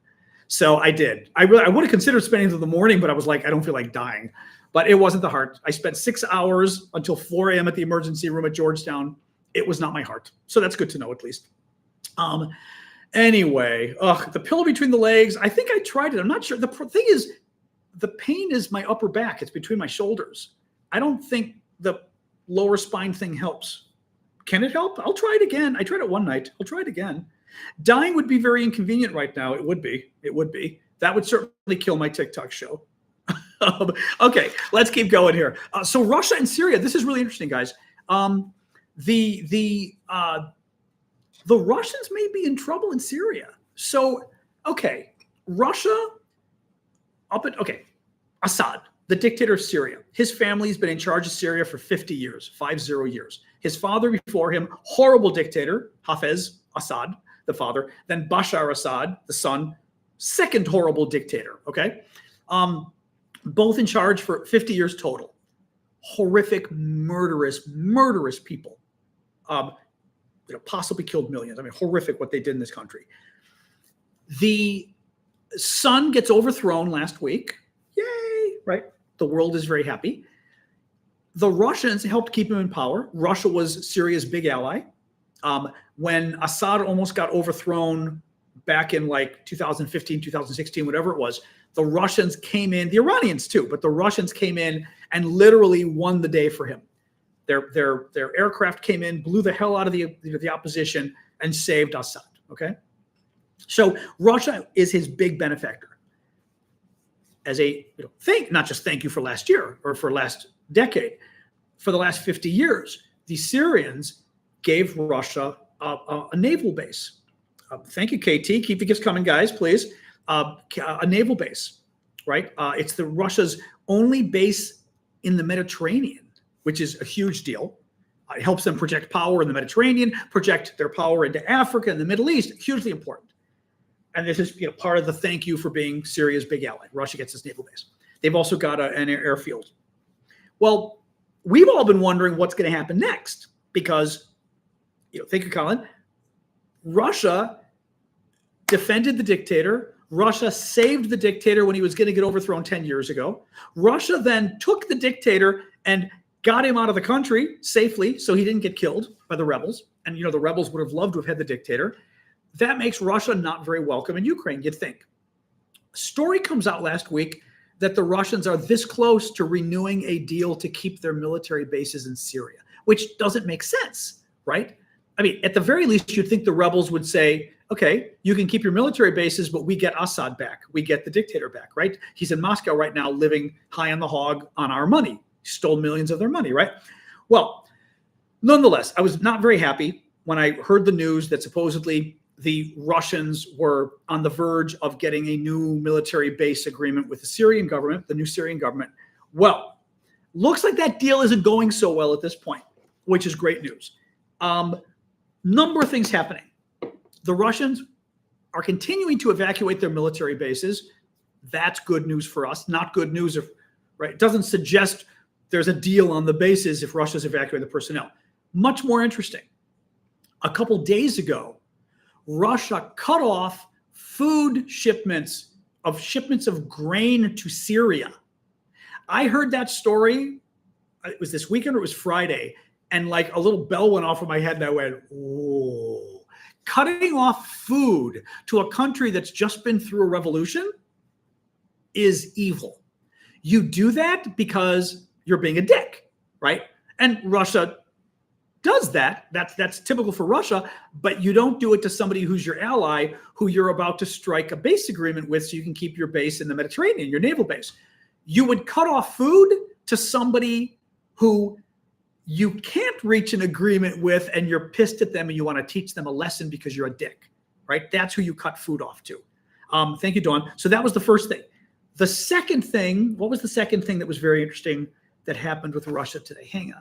So I did. I would have considered spending until the morning, but I was like, I don't feel like dying. But it wasn't the heart. I spent 6 hours until 4 a.m. at the emergency room at Georgetown. It was not my heart. So that's good to know, at least. Anyway, the pillow between the legs, I think I tried it. I'm not sure. The thing is, the pain is my upper back. It's between my shoulders. I don't think the lower spine thing helps. Can it help? I'll try it again. I tried it one night. I'll try it again. Dying would be very inconvenient right now. It would be. That would certainly kill my TikTok show. Okay, let's keep going here. So Russia and Syria, this is really interesting, guys. The Russians may be in trouble in Syria. So, okay, Russia, Assad. the dictator of Syria. His family's been in charge of Syria for 50 years, 50 years. His father before him, horrible dictator, Hafez Assad, the father. Then Bashar Assad, the son, second horrible dictator, okay? Both in charge for 50 years total. Horrific, murderous people. Possibly killed millions. I mean, horrific what they did in this country. The son gets overthrown last week. Yay, right? The world is very happy. The Russians helped keep him in power. Russia was Syria's big ally. When Assad almost got overthrown back in like 2015, 2016, whatever it was, the Russians came in, the Iranians too, but the Russians came in and literally won the day for him. Their aircraft came in, blew the hell out of the opposition, and saved Assad. Okay, so Russia is his big benefactor. As a not just thank you for last year or for last decade, for the last 50 years, the Syrians gave Russia a naval base. Thank you, KT. Keep the gifts coming, guys, please. A naval base, right? It's the Russia's only base in the Mediterranean, which is a huge deal. It helps them project power in the Mediterranean, project their power into Africa and the Middle East. Hugely important. And this is part of the thank you for being Syria's big ally. Russia gets this naval base. They've also got an airfield. Well, we've all been wondering what's going to happen next because, thank you, Colin. Russia defended the dictator. Russia saved the dictator when he was going to get overthrown 10 years ago. Russia then took the dictator and got him out of the country safely so he didn't get killed by the rebels. And, the rebels would have loved to have had the dictator. That makes Russia not very welcome in Ukraine, you'd think. A story comes out last week that the Russians are this close to renewing a deal to keep their military bases in Syria, which doesn't make sense, right? I mean, at the very least, you'd think the rebels would say, okay, you can keep your military bases, but we get Assad back. We get the dictator back, right? He's in Moscow right now living high on the hog on our money. He stole millions of their money, right? Well, nonetheless, I was not very happy when I heard the news that supposedly the Russians were on the verge of getting a new military base agreement with the Syrian government, the new Syrian government. Well, looks like that deal isn't going so well at this point, which is great news. Number of things happening. The Russians are continuing to evacuate their military bases. That's good news for us. Not good news if, right? It doesn't suggest there's a deal on the bases if Russia's evacuating the personnel. Much more interesting. A couple days ago, Russia cut off food shipments of grain to Syria. I heard that story. It was this weekend or it was Friday. And like a little bell went off in my head and I went, whoa. Cutting off food to a country that's just been through a revolution is evil. You do that because you're being a dick, right? And Russia does that. That's typical for Russia, but you don't do it to somebody who's your ally, who you're about to strike a base agreement with so you can keep your base in the Mediterranean, your naval base. You would cut off food to somebody who you can't reach an agreement with and you're pissed at them and you want to teach them a lesson because you're a dick, right? That's who you cut food off to. Thank you, Dawn. So that was the first thing. The second thing, what was the second thing that was very interesting that happened with Russia today? Hang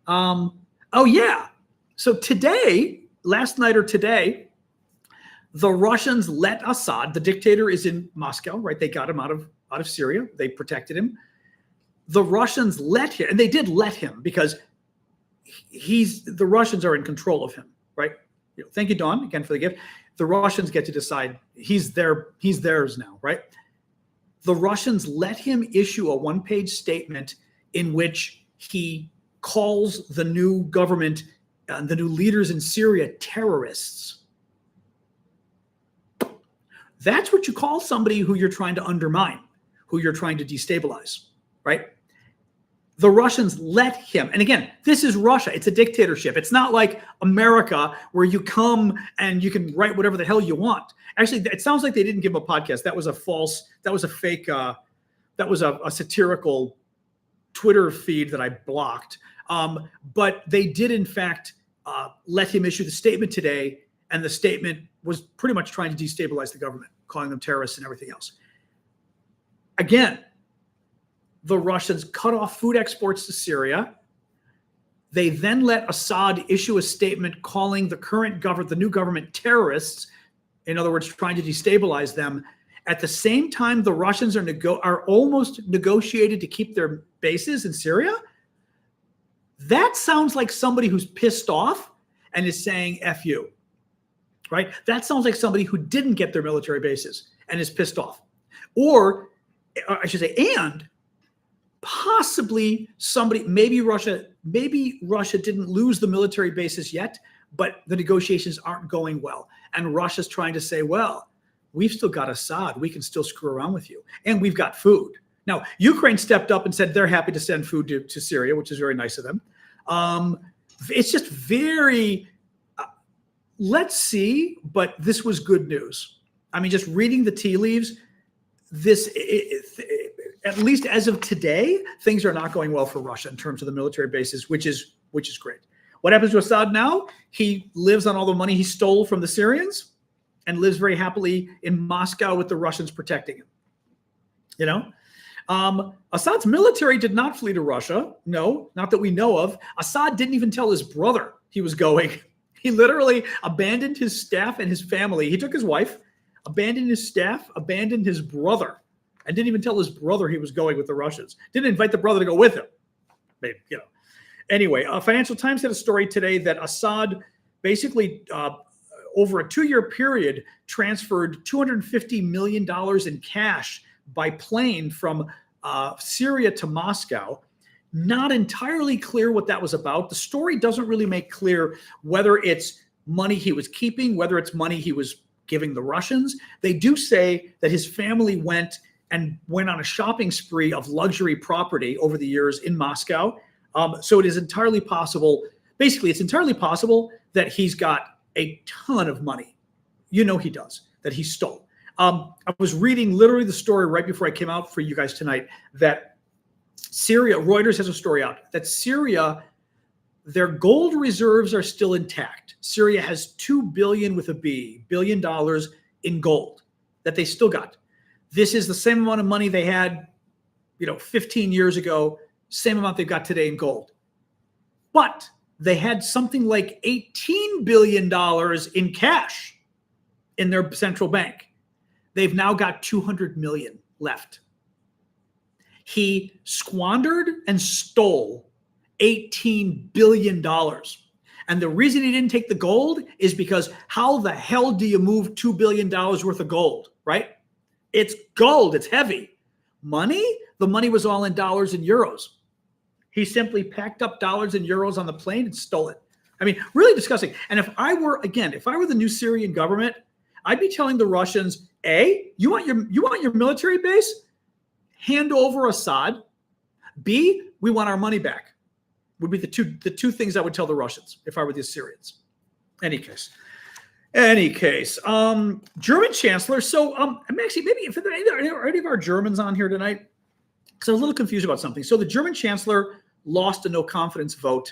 on. Oh, yeah. So today, last night or today, the Russians let Assad, the dictator is in Moscow, right? They got him out of Syria. They protected him. The Russians let him, and they did let him because the Russians are in control of him, right? Thank you, Dawn, again for the gift. The Russians get to decide he's theirs now, right? The Russians let him issue a one-page statement in which he calls the new government, the new leaders in Syria, terrorists. That's what you call somebody who you're trying to undermine, who you're trying to destabilize, right? The Russians let him. And again, this is Russia. It's a dictatorship. It's not like America where you come and you can write whatever the hell you want. Actually, it sounds like they didn't give him a podcast. That was a fake, that was a satirical Twitter feed that I blocked. But they did, in fact, let him issue the statement today. And the statement was pretty much trying to destabilize the government, calling them terrorists and everything else. Again, the Russians cut off food exports to Syria. They then let Assad issue a statement calling the current government, the new government, terrorists. In other words, trying to destabilize them. At the same time, the Russians are almost negotiated to keep their bases in Syria. That sounds like somebody who's pissed off and is saying F you, right? That sounds like somebody who didn't get their military bases and is pissed off. Or I should say, and possibly somebody, maybe Russia didn't lose the military bases yet, but the negotiations aren't going well. And Russia's trying to say, well, we've still got Assad. We can still screw around with you. And we've got food. Now, Ukraine stepped up and said they're happy to send food to Syria, which is very nice of them. It's just very, let's see, but this was good news. I mean, just reading the tea leaves, at least as of today, things are not going well for Russia in terms of the military bases, which is great. What happens to Assad now? He lives on all the money he stole from the Syrians and lives very happily in Moscow with the Russians protecting him. You know, Assad's military did not flee to Russia. No, not that we know of. Assad didn't even tell his brother he was going. He literally abandoned his staff and his family. He took his wife, abandoned his staff, abandoned his brother, and didn't even tell his brother he was going with the Russians. Didn't invite the brother to go with him. Maybe, you know. Anyway, Financial Times had a story today that Assad basically, over a 2-year period, transferred $250 million in cash by plane from Syria to Moscow. Not entirely clear what that was about. The story doesn't really make clear whether it's money he was keeping, whether it's money he was giving the Russians. They do say that his family went on a shopping spree of luxury property over the years in Moscow. So it is entirely possible, basically it's entirely possible that he's got a ton of money. You know he does, that he stole. I was reading literally the story right before I came out for you guys tonight that Syria, Reuters has a story out, that Syria, their gold reserves are still intact. Syria has $2 billion in gold that they still got. This is the same amount of money they had, 15 years ago, same amount they've got today in gold. But they had something like $18 billion in cash in their central bank. They've now got 200 million left. He squandered and stole $18 billion. And the reason he didn't take the gold is because how the hell do you move $2 billion worth of gold, right? It's gold. It's heavy. Money? The money was all in dollars and euros. He simply packed up dollars and euros on the plane and stole it. I mean, really disgusting. And if I were the new Syrian government, I'd be telling the Russians, A, you want your military base? Hand over Assad. B, we want our money back. Would be the two things I would tell the Russians if I were the Syrians. Any case, German Chancellor. So I'm actually, maybe if there are any of our Germans on here tonight, because I was a little confused about something. So the German Chancellor lost a no confidence vote.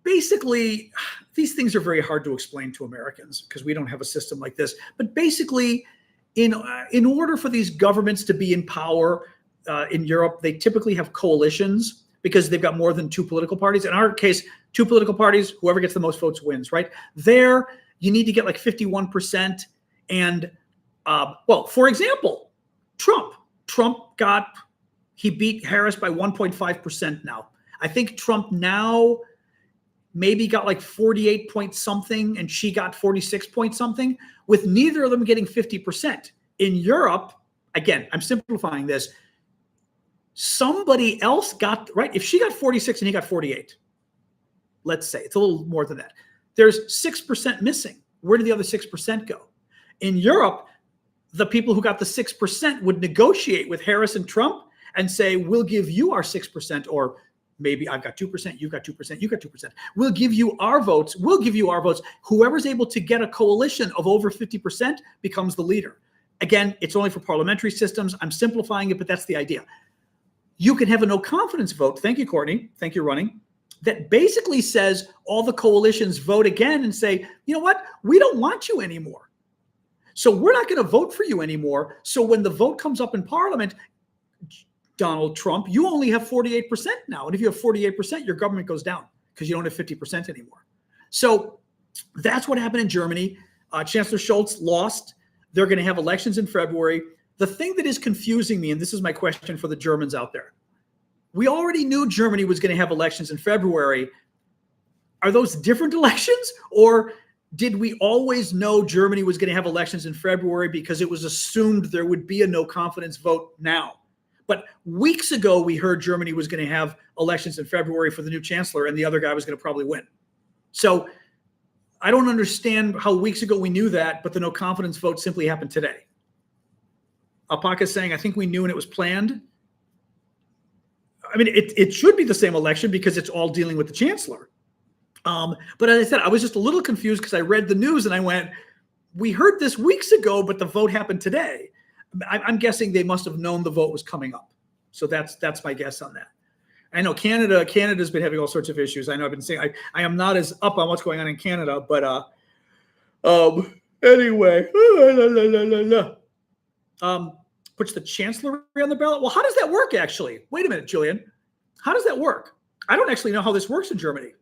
Basically, these things are very hard to explain to Americans because we don't have a system like this. But basically, in order for these governments to be in power in Europe, they typically have coalitions because they've got more than 2 political parties. In our case, 2 political parties, whoever gets the most votes wins, right? There, you need to get like 51%. And, for example, Trump he beat Harris by 1.5% now. I think Trump now maybe got like 48 point something and she got 46 point something, with neither of them getting 50%. In Europe, again, I'm simplifying this, somebody else got, right? If she got 46 and he got 48, let's say, it's a little more than that. There's 6% missing. Where did the other 6% go? In Europe, the people who got the 6% would negotiate with Harris and Trump and say, we'll give you our 6%, or maybe I've got 2%, you've got 2%, you got 2%. We'll give you our votes. Whoever's able to get a coalition of over 50% becomes the leader. Again, it's only for parliamentary systems. I'm simplifying it, but that's the idea. You can have a no confidence vote. Thank you, Courtney. Thank you, running. That basically says all the coalitions vote again and say, you know what? We don't want you anymore. So we're not going to vote for you anymore. So when the vote comes up in Parliament, Donald Trump, you only have 48% now. And if you have 48%, your government goes down because you don't have 50% anymore. So that's what happened in Germany. Chancellor Scholz lost. They're going to have elections in February. The thing that is confusing me, and this is my question for the Germans out there, we already knew Germany was going to have elections in February. Are those different elections, or did we always know Germany was going to have elections in February because it was assumed there would be a no confidence vote now? But weeks ago, we heard Germany was going to have elections in February for the new chancellor, and the other guy was going to probably win. So I don't understand how weeks ago we knew that, but the no confidence vote simply happened today. Alpaca is saying, I think we knew and it was planned. I mean, it should be the same election because it's all dealing with the chancellor. But as I said, I was just a little confused because I read the news and I went, we heard this weeks ago, but the vote happened today. I'm guessing they must have known the vote was coming up. So that's my guess on that. I know Canada's been having all sorts of issues. I know I've been saying I am not as up on what's going on in Canada, but anyway. Puts the chancellor on the ballot. Well, how does that work actually? Wait a minute, Julian. How does that work? I don't actually know how this works in Germany.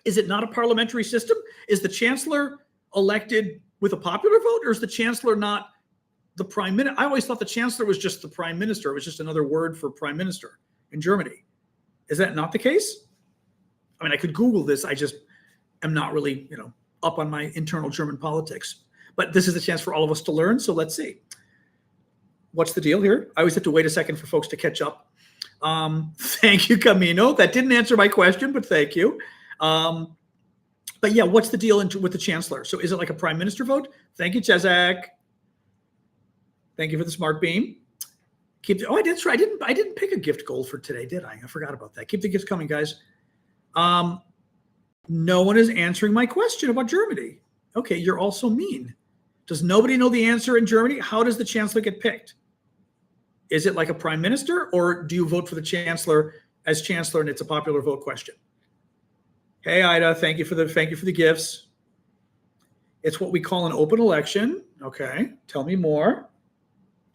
Is it not a parliamentary system? Is the chancellor elected with a popular vote, or is the chancellor not the prime minister? I always thought the chancellor was just the prime minister. It was just another word for prime minister in Germany. Is that not the case? I mean, I could Google this. I just am not really, up on my internal German politics. But this is a chance for all of us to learn. So let's see. What's the deal here? I always have to wait a second for folks to catch up. Thank you, Camino. That didn't answer my question, but thank you. But yeah, what's the deal with the chancellor? So is it like a prime minister vote? Thank you, Chezak. Thank you for the smart beam. That's right. I didn't pick a gift goal for today, did I? I forgot about that. Keep the gifts coming, guys. No one is answering my question about Germany. Okay, you're all so mean. Does nobody know the answer in Germany? How does the chancellor get picked? Is it like a prime minister, or do you vote for the chancellor as chancellor and it's a popular vote question? Hey, Ida, thank you for the gifts. It's what we call an open election. Okay, tell me more.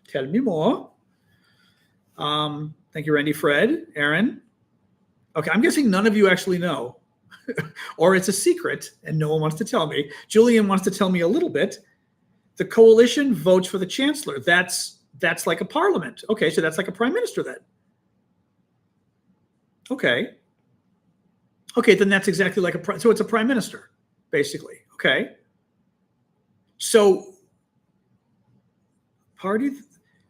Tell me more. Thank you, Randy, Fred, Aaron. Okay, I'm guessing none of you actually know, or it's a secret and no one wants to tell me. Julian wants to tell me a little bit. The coalition votes for the chancellor. That's like a parliament. Okay, so that's like a prime minister then. Okay, then that's exactly like so it's a prime minister, basically. Okay. So party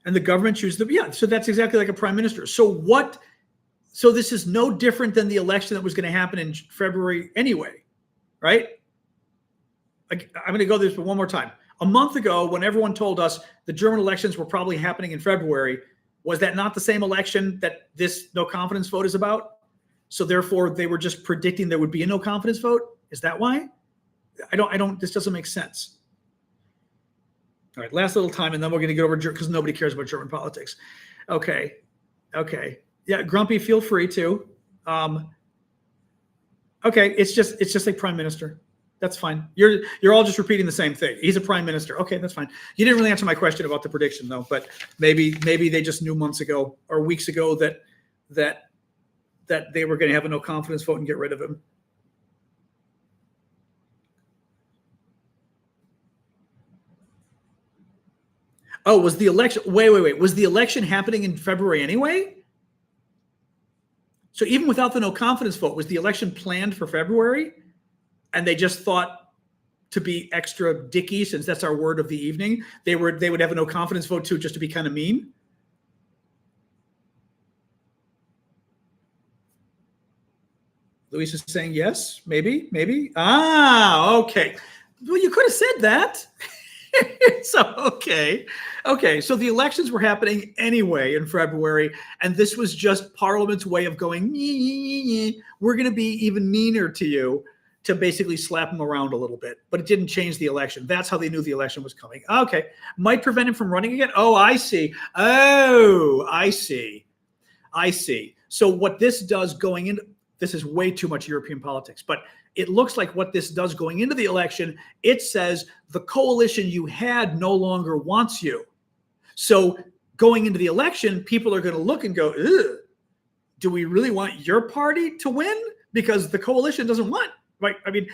and the government choose so that's exactly like a prime minister. So this is no different than the election that was going to happen in February anyway, right? I'm going to go through this one more time. A month ago, when everyone told us the German elections were probably happening in February, was that not the same election that this no confidence vote is about? So therefore, they were just predicting there would be a no confidence vote? Is that why? This doesn't make sense. All right, last little time, and then we're going to get over because nobody cares about German politics. Okay. Yeah, Grumpy, feel free to. Okay, it's just a prime minister. That's fine. You're all just repeating the same thing. He's a prime minister. Okay, that's fine. You didn't really answer my question about the prediction though, but maybe they just knew months ago or weeks ago that they were going to have a no confidence vote and get rid of him. Oh, was the election? Wait. Was the election happening in February anyway? So even without the no confidence vote, was the election planned for February? And they just thought to be extra dicky, since that's our word of the evening, they would have a no confidence vote too, just to be kind of mean. Luis is saying yes, maybe. Okay. Well, you could have said that. So, okay. So the elections were happening anyway in February, and this was just Parliament's way of going, we're going to be even meaner to you, to basically slap him around a little bit. But it didn't change the election. That's how they knew the election was coming. Okay. Might prevent him from running again? Oh, I see. So what this does going into, this is way too much European politics, but it looks like what this does going into the election, it says the coalition you had no longer wants you. So going into the election, people are going to look and go, ugh, do we really want your party to win? Because the coalition doesn't want, right? I mean,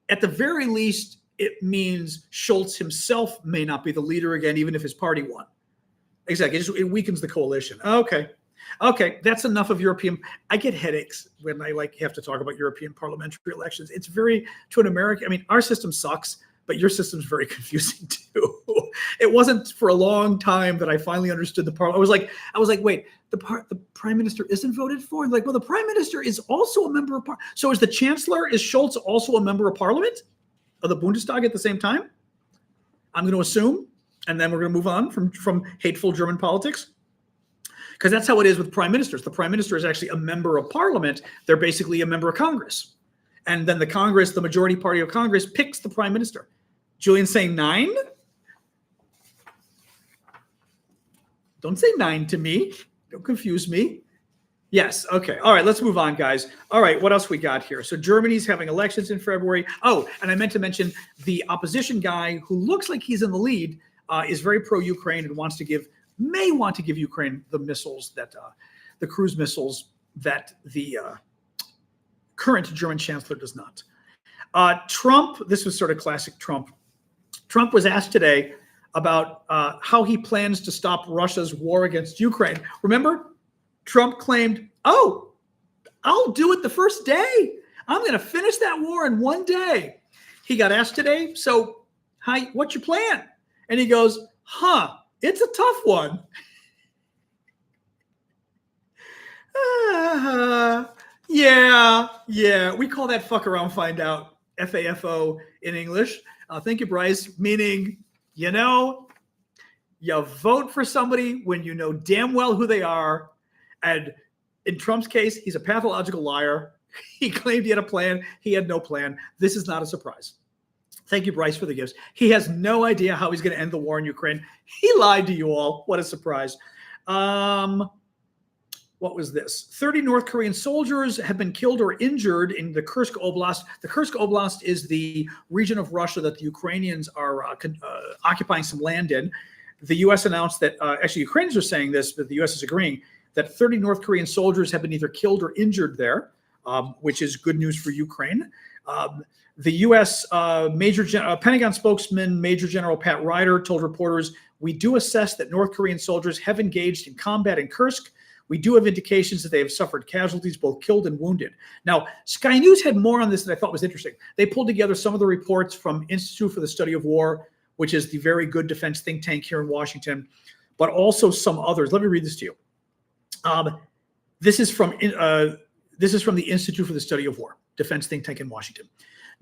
at the very least, it means Scholz himself may not be the leader again, even if his party won. Exactly. It weakens the coalition. Okay. That's enough of European. I get headaches when I have to talk about European parliamentary elections. It's very, to an American, I mean, our system sucks, but your system's very confusing too. It wasn't for a long time that I finally understood the parliament. I was like, wait, the prime minister isn't voted for? Like, well, the prime minister is also a member of parliament. So is Scholz also a member of parliament? Of the Bundestag at the same time? I'm going to assume, and then we're going to move on from hateful German politics. Because that's how it is with prime ministers. The prime minister is actually a member of parliament. They're basically a member of Congress. And then the majority party of Congress picks the prime minister. Julian's saying 9? Don't say 9 to me. Don't confuse me. Yes. Okay. All right. Let's move on, guys. All right. What else we got here? So Germany's having elections in February. Oh, and I meant to mention the opposition guy who looks like he's in the lead is very pro-Ukraine and may want to give Ukraine the missiles the cruise missiles that the current German chancellor does not. Trump, this was sort of classic Trump. Trump was asked today about how he plans to stop Russia's war against Ukraine. Remember? Trump claimed, oh, I'll do it the first day. I'm going to finish that war in one day. He got asked today, so what's your plan? And he goes, it's a tough one. Yeah. We call that fuck around, find out, FAFO in English. Thank you, Bryce, meaning, you vote for somebody when you know damn well who they are. And in Trump's case, he's a pathological liar. He claimed he had a plan. He had no plan. This is not a surprise. Thank you, Bryce, for the gifts. He has no idea how he's going to end the war in Ukraine. He lied to you all. What a surprise. What was this? 30 North Korean soldiers have been killed or injured in the Kursk Oblast. The Kursk Oblast is the region of Russia that the Ukrainians are occupying some land in. The U.S. announced that, actually, Ukrainians are saying this, but the U.S. is agreeing, that 30 North Korean soldiers have been either killed or injured there, which is good news for Ukraine. The U.S. Pentagon spokesman Major General Pat Ryder told reporters, "We do assess that North Korean soldiers have engaged in combat in Kursk. We do have indications that they have suffered casualties, both killed and wounded." Now, Sky News had more on this that I thought was interesting. They pulled together some of the reports from Institute for the Study of War, which is the very good defense think tank here in Washington, but also some others. Let me read this to you. This is from the Institute for the Study of War, defense think tank in Washington.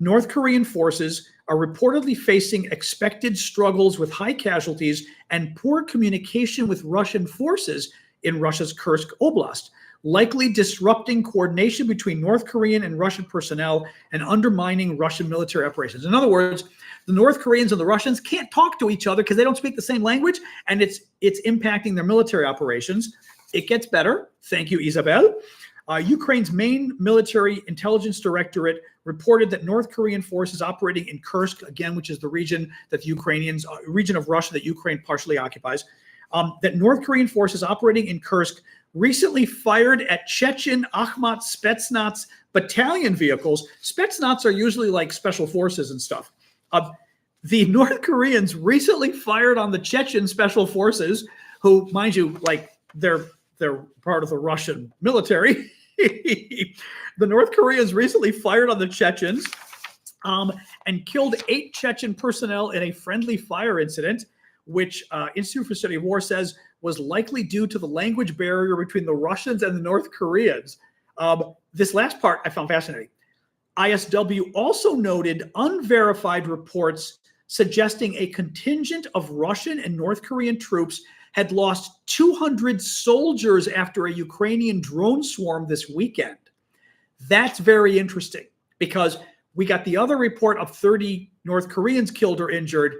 North Korean forces are reportedly facing expected struggles with high casualties and poor communication with Russian forces in Russia's Kursk Oblast, likely disrupting coordination between North Korean and Russian personnel and undermining Russian military operations. In other words, the North Koreans and the Russians can't talk to each other because they don't speak the same language, and it's impacting their military operations. It gets better. Thank you, Isabel. Ukraine's main military intelligence directorate reported that North Korean forces operating in Kursk, again, which is the region that the Ukrainians, region of Russia that Ukraine partially occupies, that North Korean forces operating in Kursk recently fired at Chechen Akhmat Spetsnaz battalion vehicles. Spetsnaz are usually like special forces and stuff. The North Koreans recently fired on the Chechen special forces, who, mind you, like they're part of the Russian military. The North Koreans recently fired on the Chechens and killed 8 Chechen personnel in a friendly fire incident, which Institute for Study of War says was likely due to the language barrier between the Russians and the North Koreans. This last part I found fascinating. ISW also noted unverified reports suggesting a contingent of Russian and North Korean troops had lost 200 soldiers after a Ukrainian drone swarm this weekend. That's very interesting because we got the other report of 30 North Koreans killed or injured,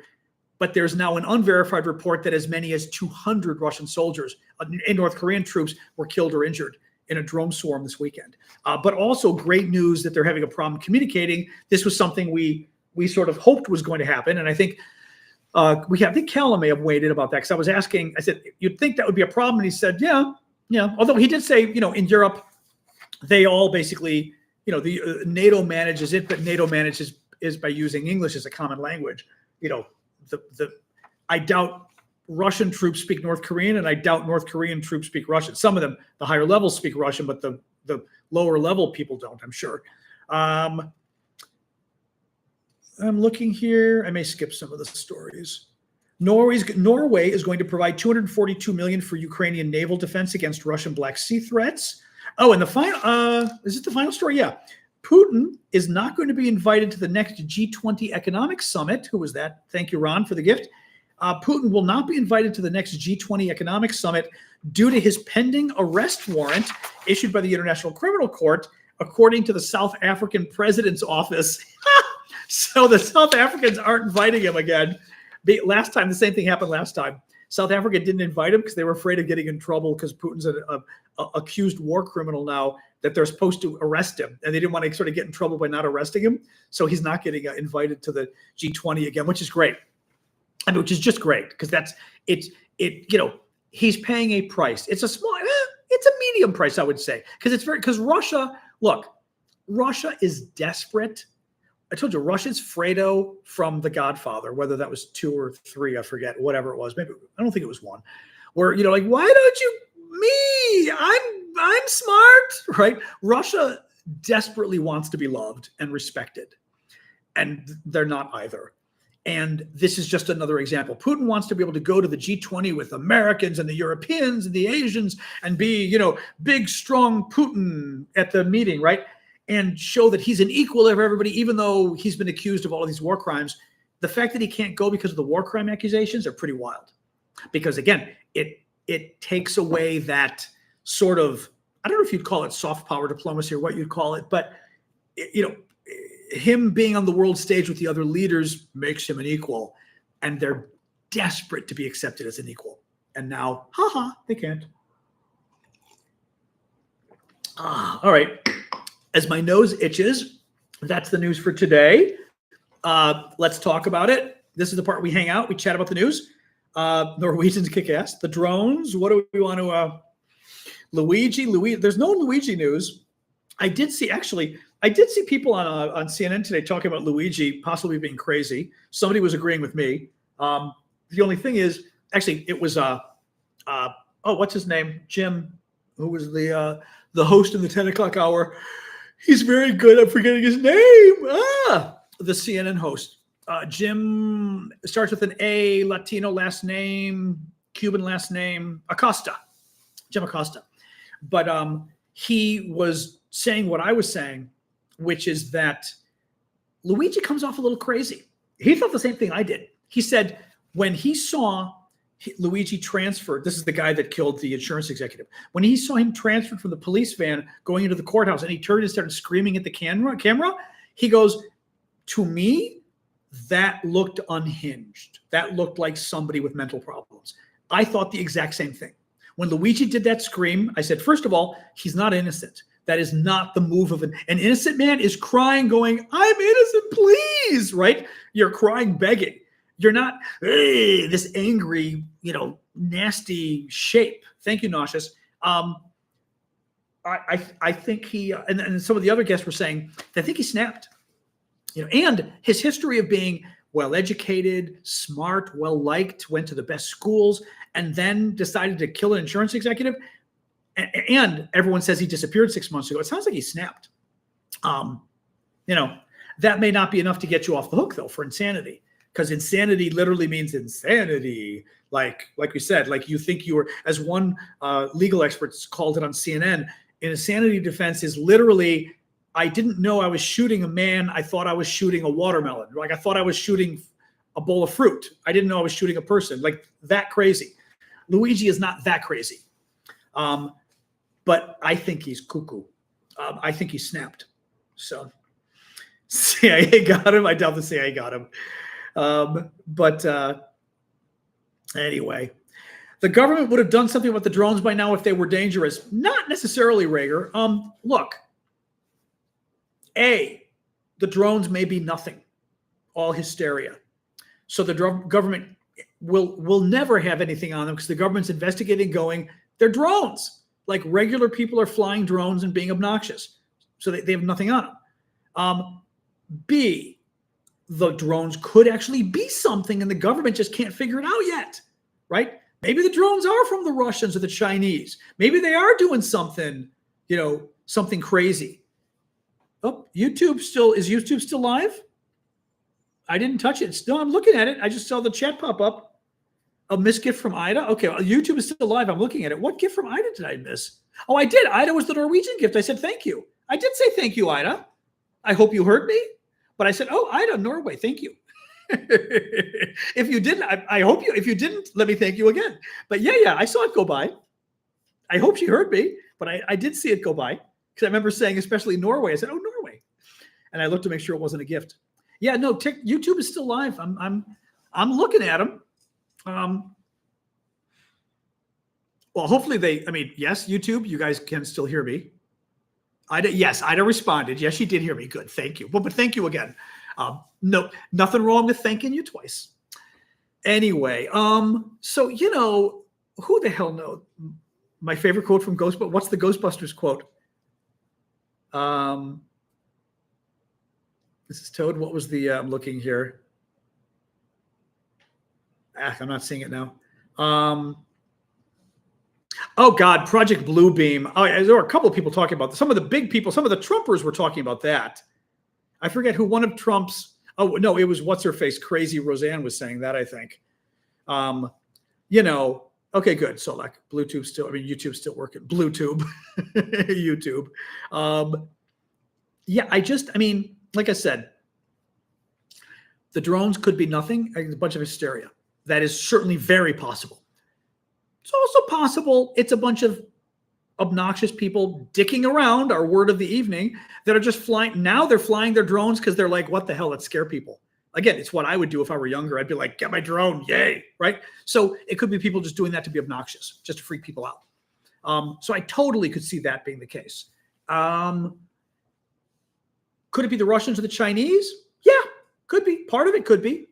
but there's now an unverified report that as many as 200 Russian soldiers and North Korean troops were killed or injured in a drone swarm this weekend. But also great news that they're having a problem communicating. This was something we sort of hoped was going to happen. And I think I think Callum may have weighed in about that because I was asking, I said, you'd think that would be a problem. And he said, yeah. Although he did say, in Europe, they all basically, the NATO manages it, but NATO manages is by using English as a common language. I doubt Russian troops speak North Korean, and I doubt North Korean troops speak Russian. Some of them, the higher levels, speak Russian, but the lower level people don't, I'm sure. I'm looking here. I may skip some of the stories. Norway is going to provide $242 million for Ukrainian naval defense against Russian Black Sea threats. Oh, and the final, is it the final story? Yeah. Putin is not going to be invited to the next G20 economic summit. Who was that? Thank you, Ron, for the gift. Putin will not be invited to the next G20 economic summit due to his pending arrest warrant issued by the International Criminal Court, according to the South African president's office. So the South Africans aren't inviting him again. Last time, the same thing happened last time. South Africa didn't invite him because they were afraid of getting in trouble because Putin's an accused war criminal now that they're supposed to arrest him. And they didn't want to sort of get in trouble by not arresting him. So he's not getting invited to the G20 again, which is great. Which is just great because he's paying a price. It's a medium price, I would say, because Russia is desperate. I told you, Russia's Fredo from The Godfather, whether that was 2 or 3, I forget, whatever it was. Maybe, I don't think it was 1, where, like, why don't you, me, I'm smart, right? Russia desperately wants to be loved and respected, and they're not either. And this is just another example. Putin wants to be able to go to the G20 with Americans and the Europeans and the Asians and be, big, strong Putin at the meeting, right? And show that he's an equal of everybody, even though he's been accused of all of these war crimes. The fact that he can't go because of the war crime accusations are pretty wild. Because again, it takes away that sort of, I don't know if you'd call it soft power diplomacy or what you'd call it, but him being on the world stage with the other leaders makes him an equal, and they're desperate to be accepted as an equal. And now, they can't. All right. As my nose itches, that's the news for today. Let's talk about it. This is the part we hang out. We chat about the news. Norwegians kick ass. The drones. What do we want to? Luigi. There's no Luigi news. I did see people on CNN today talking about Luigi possibly being crazy. Somebody was agreeing with me. The only thing is, actually, it was what's his name? Jim, who was the host in the 10 o'clock hour. He's very good. I'm forgetting his name. The CNN host. Jim starts with an A, Latino last name, Cuban last name, Acosta. Jim Acosta. But he was saying what I was saying, which is that Luigi comes off a little crazy. He thought the same thing I did. He said when he saw Luigi transferred, this is the guy that killed the insurance executive, when he saw him transferred from the police van going into the courthouse and he turned and started screaming at the camera, he goes, to me, that looked unhinged. That looked like somebody with mental problems. I thought the exact same thing. When Luigi did that scream, I said, first of all, he's not innocent. That is not the move of an innocent man is crying, going, I'm innocent, please, right? You're crying, begging. You're not this angry, nasty shape. Thank you, Nauseous. I think he, and some of the other guests were saying, I think he snapped, and his history of being well-educated, smart, well-liked, went to the best schools, and then decided to kill an insurance executive. And everyone says he disappeared 6 months ago. It sounds like he snapped. That may not be enough to get you off the hook, though, for insanity. Because insanity literally means insanity. Like we said, like you think you were, as one legal expert called it on CNN, an insanity defense is literally, I didn't know I was shooting a man. I thought I was shooting a watermelon. Like I thought I was shooting a bowl of fruit. I didn't know I was shooting a person. Like that crazy. Luigi is not that crazy. But I think he's cuckoo. I think he snapped. So CIA got him. I doubt the CIA got him. Anyway, the government would have done something about the drones by now if they were dangerous. Not necessarily, Rager. Look, the drones may be nothing, all hysteria. So the government will never have anything on them because the government's investigating, going, they're drones. Like regular people are flying drones and being obnoxious. So they have nothing on them. B, the drones could actually be something and the government just can't figure it out yet, right? Maybe the drones are from the Russians or the Chinese. Maybe they are doing something, something crazy. Oh, is YouTube still live? I didn't touch it. Still, I'm looking at it. I just saw the chat pop up. A missed gift from Ida. Okay, well, YouTube is still live. I'm looking at it. What gift from Ida did I miss? Oh, I did. Ida was the Norwegian gift. I said thank you. I did say thank you, Ida. I hope you heard me. But I said, oh, Ida, Norway, thank you. If you didn't, I hope you. If you didn't, let me thank you again. But yeah, I saw it go by. I hope she heard me, but I did see it go by because I remember saying, especially Norway. I said, oh, Norway, and I looked to make sure it wasn't a gift. Yeah, no, YouTube is still live. I'm looking at them. Well, hopefully yes, YouTube, you guys can still hear me. Ida responded. Yes, she did hear me. Good. Thank you. Well, but thank you again. No, nothing wrong with thanking you twice. Anyway, so, who the hell knows? My favorite quote from Ghostbusters. What's the Ghostbusters quote? This is Toad. What was the, I'm looking here. I'm not seeing it now. Oh God, Project Bluebeam. Oh, there were a couple of people talking about this. Some of the big people, some of the Trumpers were talking about that. I forget who one of Trump's. Oh no, it was what's her face. Crazy Roseanne was saying that. I think. Okay, good. So like YouTube's still working. Bluetooth, YouTube. Like I said, the drones could be nothing. A bunch of hysteria. That is certainly very possible. It's also possible it's a bunch of obnoxious people dicking around, our word of the evening, that are just flying. Now they're flying their drones because they're like, what the hell? Let's scare people. Again, it's what I would do if I were younger. I'd be like, get my drone. Yay. Right. So it could be people just doing that to be obnoxious, just to freak people out. So I totally could see that being the case. Could it be the Russians or the Chinese? Yeah, could be. Part of it could be.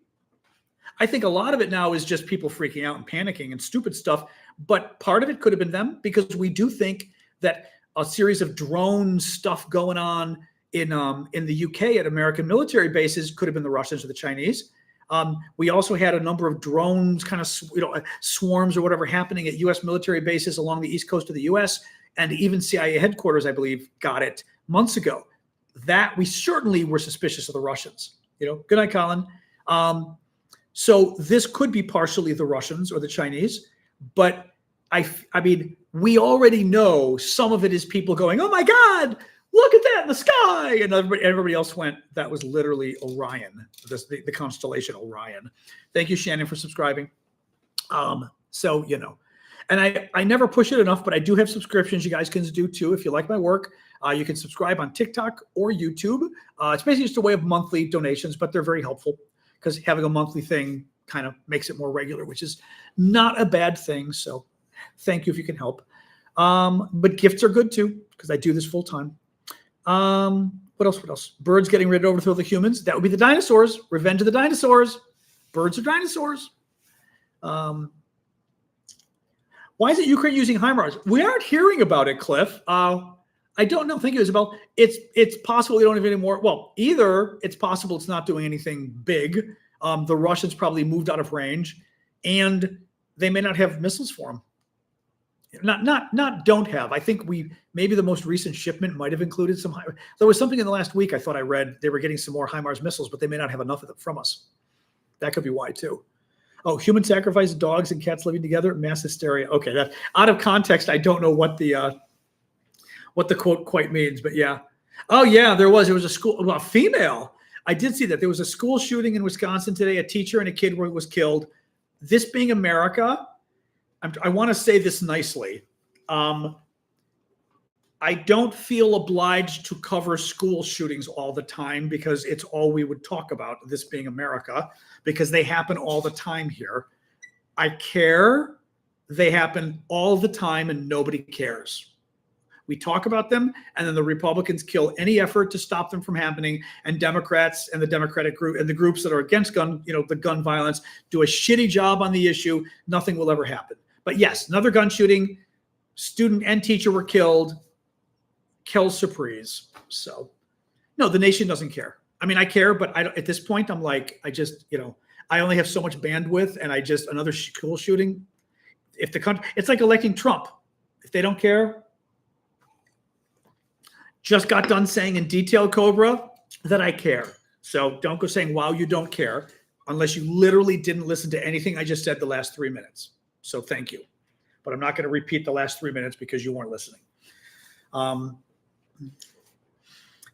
I think a lot of it now is just people freaking out and panicking and stupid stuff. But part of it could have been them because we do think that a series of drone stuff going on in the UK at American military bases could have been the Russians or the Chinese. We also had a number of drones, kind of swarms or whatever, happening at U.S. military bases along the east coast of the U.S. and even CIA headquarters, I believe, got it months ago. That we certainly were suspicious of the Russians. Good night, Colin. So this could be partially the Russians or the Chinese, but we already know some of it is people going, oh my God, look at that in the sky. And everybody else went, that was literally Orion, the constellation Orion. Thank you, Shannon, for subscribing. And I never push it enough, but I do have subscriptions you guys can do too. If you like my work, you can subscribe on TikTok or YouTube. It's basically just a way of monthly donations, but they're very helpful because having a monthly thing kind of makes it more regular, which is not a bad thing. So thank you if you can help. But gifts are good too, because I do this full time. What else? Birds getting ready to overthrow the humans. That would be the dinosaurs. Revenge of the dinosaurs. Birds are dinosaurs. Why isn't Ukraine using HIMARS? We aren't hearing about it, Cliff. I don't know. Thank you, Isabel. It's possible they don't have any more. Well, either it's possible it's not doing anything big. The Russians probably moved out of range, and they may not have missiles for them. Not don't have. I think maybe the most recent shipment might have included some. There was something in the last week I thought I read they were getting some more HIMARS missiles, but they may not have enough of them from us. That could be why too. Oh, human sacrifice, dogs and cats living together, mass hysteria. Okay, that out of context, I don't know what the quote quite means, but yeah. Oh yeah, there was a school, well, female. I did see that there was a school shooting in Wisconsin today. A teacher and a kid was killed. This being America, I want to say this nicely. I don't feel obliged to cover school shootings all the time because it's all we would talk about, this being America, because they happen all the time here. I care. They happen all the time and nobody cares. We talk about them, and then the Republicans kill any effort to stop them from happening. And Democrats and the Democratic group and the groups that are against gun, the gun violence, do a shitty job on the issue. Nothing will ever happen. But yes, another gun shooting, student and teacher were killed. Quelle surprise. So, no, the nation doesn't care. I mean, I care, but at this point, I'm like, I only have so much bandwidth, and another school shooting. If the country, it's like electing Trump. If they don't care. Just got done saying in detail, Cobra, that I care. So don't go saying, wow, you don't care, unless you literally didn't listen to anything I just said the last 3 minutes. So thank you. But I'm not going to repeat the last 3 minutes because you weren't listening.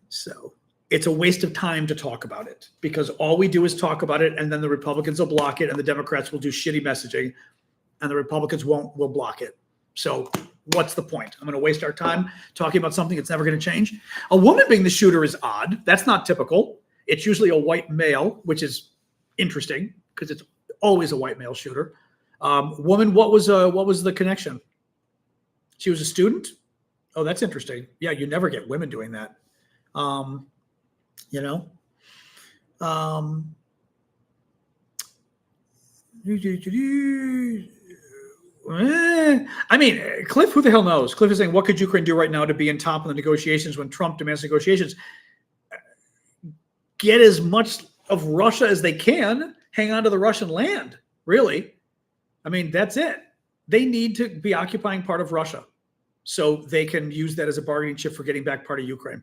So it's a waste of time to talk about it, because all we do is talk about it, and then the Republicans will block it, and the Democrats will do shitty messaging, and the Republicans will block it. So what's the point? I'm going to waste our time talking about something that's never going to change. A woman being the shooter is odd. That's not typical. It's usually a white male, which is interesting because it's always a white male shooter. Woman, what was the connection? She was a student? Oh, that's interesting. Yeah, you never get women doing that. I mean, Cliff, who the hell knows? Cliff is saying, what could Ukraine do right now to be in top of the negotiations when Trump demands negotiations? Get as much of Russia as they can, hang on to the Russian land, really. I mean, that's it. They need to be occupying part of Russia so they can use that as a bargaining chip for getting back part of Ukraine.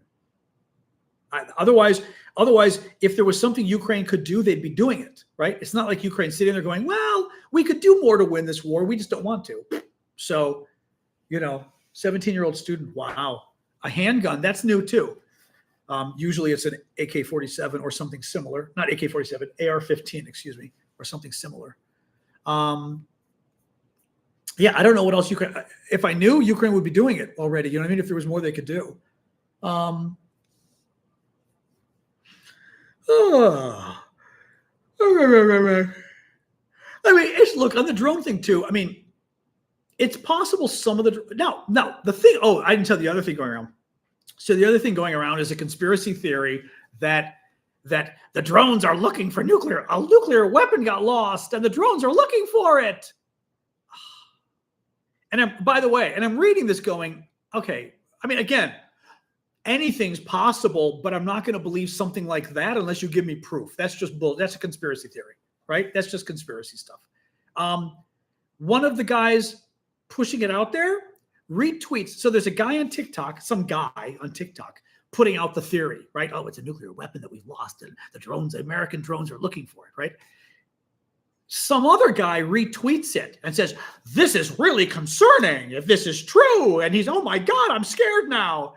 Otherwise, if there was something Ukraine could do, they'd be doing it, right? It's not like Ukraine sitting there going, well, we could do more to win this war. We just don't want to. So, 17-year-old student, wow. A handgun, that's new too. Usually it's an AK-47 or something similar. Not AK-47, AR-15, excuse me, or something similar. Yeah, I don't know what else Ukraine. If I knew, Ukraine would be doing it already. You know what I mean? If there was more they could do. I mean, look on the drone thing too. I mean, it's possible some of the the thing. Oh, I didn't tell the other thing going around. So the other thing going around is a conspiracy theory that the drones are looking for a nuclear weapon got lost, and the drones are looking for it. And by the way, I'm reading this going, okay. I mean, again, anything's possible, but I'm not going to believe something like that unless you give me proof. That's just bull. That's a conspiracy theory, right? That's just conspiracy stuff. One of the guys pushing it out there retweets. So there's a guy on TikTok, some guy on TikTok putting out the theory, right? Oh, it's a nuclear weapon that we've lost, and the American drones are looking for it, right? Some other guy retweets it and says, this is really concerning if this is true. And he's, oh my God, I'm scared now.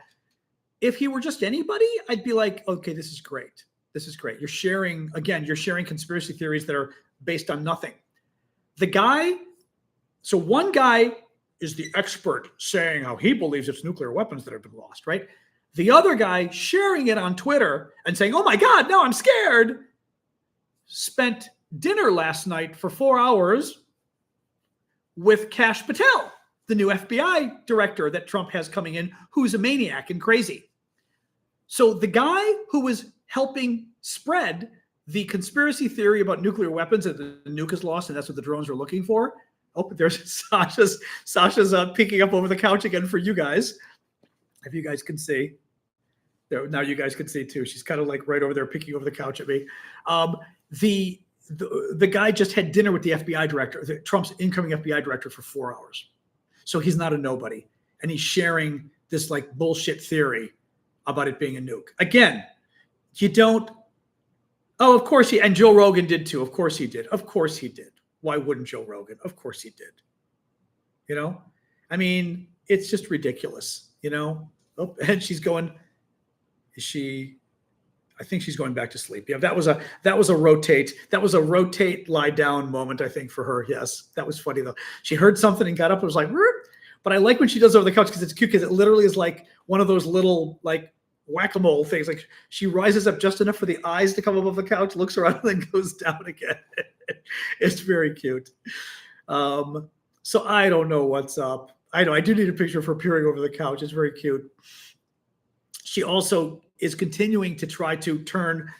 If he were just anybody, I'd be like, okay, this is great. This is great. You're sharing conspiracy theories that are based on nothing. So one guy is the expert saying how he believes it's nuclear weapons that have been lost, right? The other guy sharing it on Twitter and saying, oh my God, no, I'm scared, spent dinner last night for 4 hours with Kash Patel, the new FBI director that Trump has coming in, who's a maniac and crazy. So the guy who was helping spread the conspiracy theory about nuclear weapons and the nuke is lost, and that's what the drones are looking for. Oh, there's Sasha's peeking up over the couch again for you guys. If you guys can see. There, now you guys can see too. She's kind of like right over there peeking over the couch at me. The guy just had dinner with the FBI director, Trump's incoming FBI director, for 4 hours. So he's not a nobody. And he's sharing this like bullshit theory about it being a nuke. Again, you don't. Oh, of course and Joe Rogan did too. Of course he did. Of course he did. Why wouldn't Joe Rogan? Of course he did. I mean, it's just ridiculous, Oh, and she's going, is she? I think she's going back to sleep. Yeah, that was a rotate lie down moment, I think, for her. Yes, that was funny though. She heard something and got up and was like, but I like when she does over the couch because it's cute, because it literally is like one of those little like whack-a-mole things. Like she rises up just enough for the eyes to come above the couch, looks around, and then goes down again. It's very cute. So I don't know what's up. I know. I do need a picture of her peering over the couch. It's very cute. She also is continuing to try to turn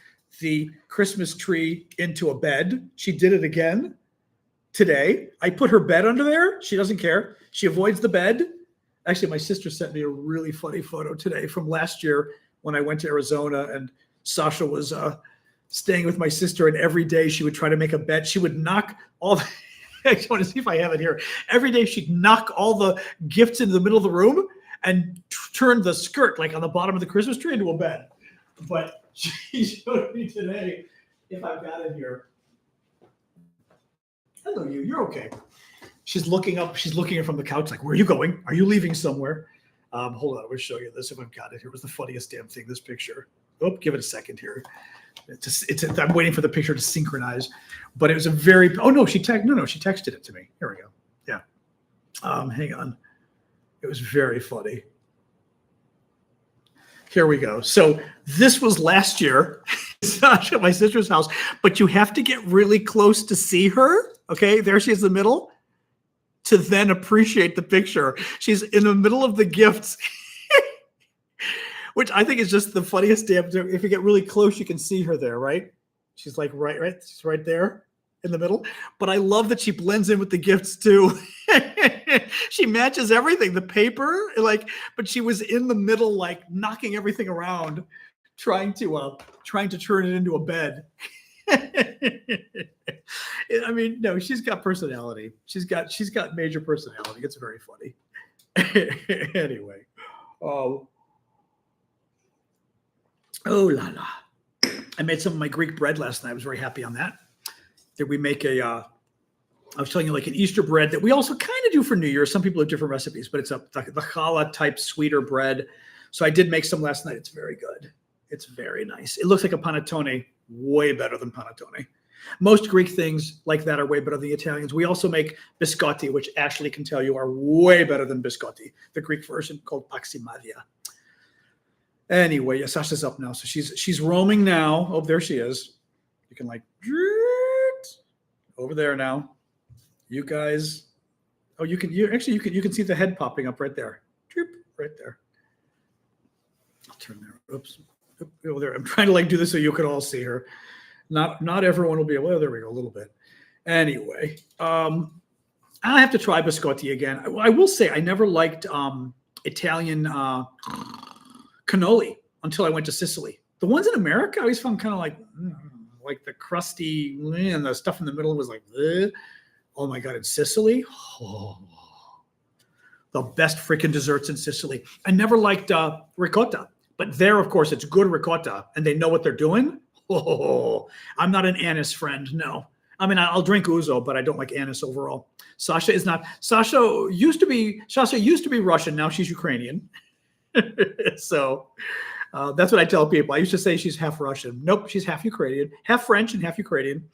the Christmas tree into a bed. She did it again today. I put her bed under there. She doesn't care. She avoids the bed. Actually, my sister sent me a really funny photo today from last year when I went to Arizona, and Sasha was staying with my sister, and every day she would try to make a bed. She would knock all the I just want to see if I have it here. Every day she'd knock all the gifts into the middle of the room and turn the skirt, like on the bottom of the Christmas tree, into a bed. But she showed me today, if I've got it here. Hello, you. You're okay. She's looking up. She's looking from the couch like, where are you going? Are you leaving somewhere? Hold on. I'm going to show you this if I've got it here. It was the funniest damn thing, this picture. Oh, give it a second here. I'm waiting for the picture to synchronize. But it was a very, oh, no, she texted it to me. Here we go. Yeah. Hang on. It was very funny. Here we go. So this was last year, Sasha at my sister's house, but you have to get really close to see her. Okay, there she is in the middle, to then appreciate the picture. She's in the middle of the gifts, which I think is just the funniest damn thing. If you get really close, you can see her there, right? She's like right. She's right there in the middle. But I love that she blends in with the gifts too. She matches everything, the paper, like, but she was in the middle, like knocking everything around, trying to turn it into a bed. I mean, no, she's got personality. She's got major personality. It's very funny. Anyway, oh la la. I made some of my Greek bread last night. I was very happy on that. Did we make I was telling you, like an Easter bread that we also kind of do for New Year. Some people have different recipes, but it's the challah type sweeter bread. So I did make some last night. It's very good. It's very nice. It looks like a panettone, way better than panettone. Most Greek things like that are way better than the Italians. We also make biscotti, which Ashley can tell you are way better than biscotti, the Greek version called paximadia. Anyway, yeah, Sasha's up now. So she's roaming now. Oh, there she is. You can like over there now. You guys, oh, you can see the head popping up right there. Right there. I'll turn there. Oops. Over there. I'm trying to like do this so you can all see her. Not everyone will be able. Oh, there we go. A little bit. Anyway, I have to try biscotti again. I will say I never liked Italian cannoli until I went to Sicily. The ones in America I always found kind of like the crusty, and the stuff in the middle was like, ugh. Oh my God, in Sicily, the best freaking desserts in Sicily. I never liked ricotta, but there, of course, it's good ricotta, and they know what they're doing. Oh, I'm not an anise friend, no. I mean, I'll drink ouzo, but I don't like anise overall. Sasha is not. Sasha used to be Russian. Now she's Ukrainian. So that's what I tell people. I used to say she's half Russian. Nope, she's half Ukrainian, half French and half Ukrainian.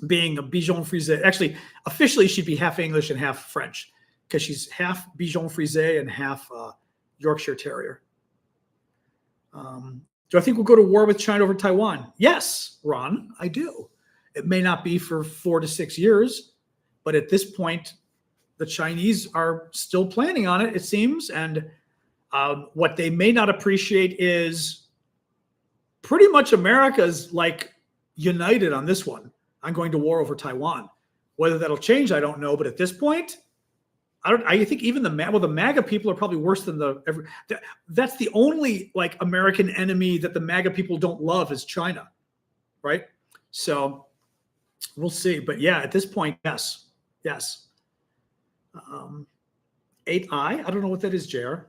Being a Bichon Frise, actually, officially she'd be half English and half French because she's half Bichon Frise and half Yorkshire Terrier. Do I think we'll go to war with China over Taiwan? Yes, Ron, I do. It may not be for 4 to 6 years, but at this point, the Chinese are still planning on it, it seems. And what they may not appreciate is pretty much America's like united on this one. I'm going to war over Taiwan. Whether that'll change, I don't know. But at this point, I think even the MAGA people are probably worse than that's the only like American enemy that the MAGA people don't love is China, right? So we'll see. But yeah, at this point, yes. 8i, I don't know what that is, JR.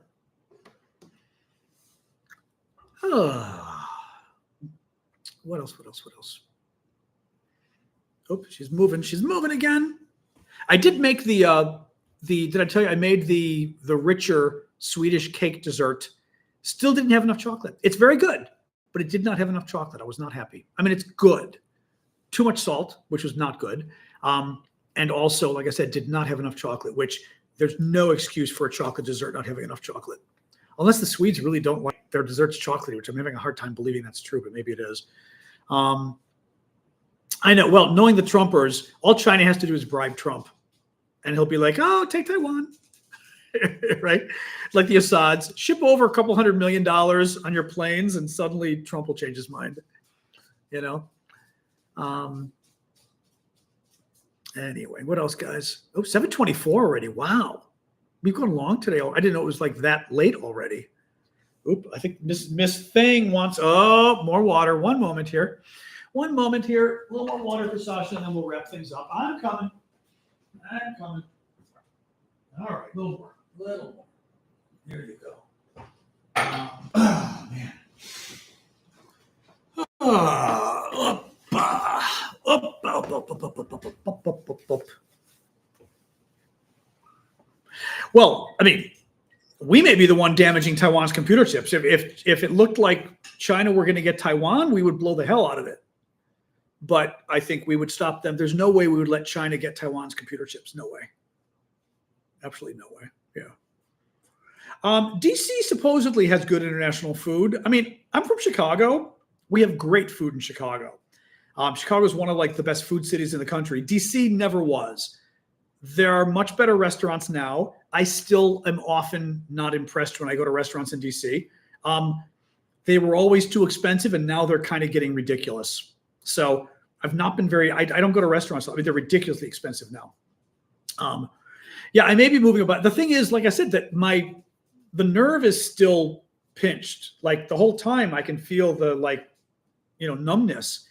What else? Oh, she's moving again. I did make did I tell you I made the richer Swedish cake dessert. Still didn't have enough chocolate. It's very good, but it did not have enough chocolate. I was not happy. I mean, it's good. Too much salt, which was not good. And also, like I said, did not have enough chocolate, which there's no excuse for a chocolate dessert not having enough chocolate. Unless the Swedes really don't like their desserts chocolatey, which I'm having a hard time believing that's true, but maybe it is. I know. Well, knowing the Trumpers, all China has to do is bribe Trump. And he'll be like, oh, take Taiwan. right? Like the Assads, ship over $200 million on your planes, and suddenly Trump will change his mind. You know. Anyway, what else, guys? Oh, 7:24 already. Wow, we've gone long today. I didn't know it was like that late already. Oop, I think Miss Thing wants more water. One moment here. A little more water for Sasha, and then we'll wrap things up. I'm coming. All right, a little more. There you go. Oh man. Well, I mean, we may be the one damaging Taiwan's computer chips. If it looked like China were going to get Taiwan, we would blow the hell out of it. But I think we would stop them. There's no way we would let China get Taiwan's computer chips. No way. Absolutely no way. Yeah. DC supposedly has good international food. I mean, I'm from Chicago. We have great food in Chicago. Chicago is one of like the best food cities in the country. DC never was. There are much better restaurants now. I still am often not impressed when I go to restaurants in DC. They were always too expensive, and now they're kind of getting ridiculous. So I've not been I don't go to restaurants. I mean, they're ridiculously expensive now. Yeah, I may be moving about. The thing is, like I said, that the nerve is still pinched. Like the whole time I can feel the numbness.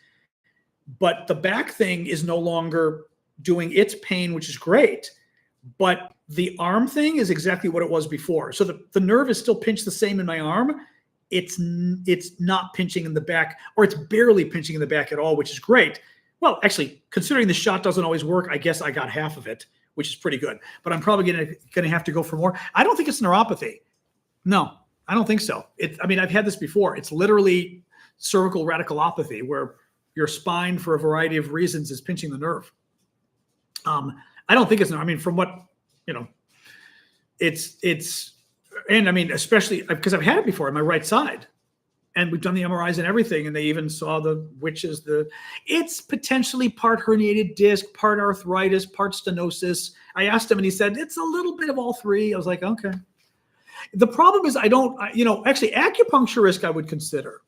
But the back thing is no longer doing its pain, which is great. But the arm thing is exactly what it was before. So the nerve is still pinched the same in my arm. It's not pinching in the back, or it's barely pinching in the back at all, which is great. Well, actually, considering the shot doesn't always work, I guess I got half of it, which is pretty good. But I'm probably going to have to go for more. I don't think it's neuropathy. No, I don't think so. I mean, I've had this before. It's literally cervical radicalopathy, where your spine, for a variety of reasons, is pinching the nerve. I don't think it's. I mean, from what it's. And I mean, especially because I've had it before on my right side, and we've done the MRIs and everything, and they even saw it's potentially part herniated disc, part arthritis, part stenosis. I asked him, and he said it's a little bit of all three. I was like, okay. The problem is actually acupuncturist I would consider.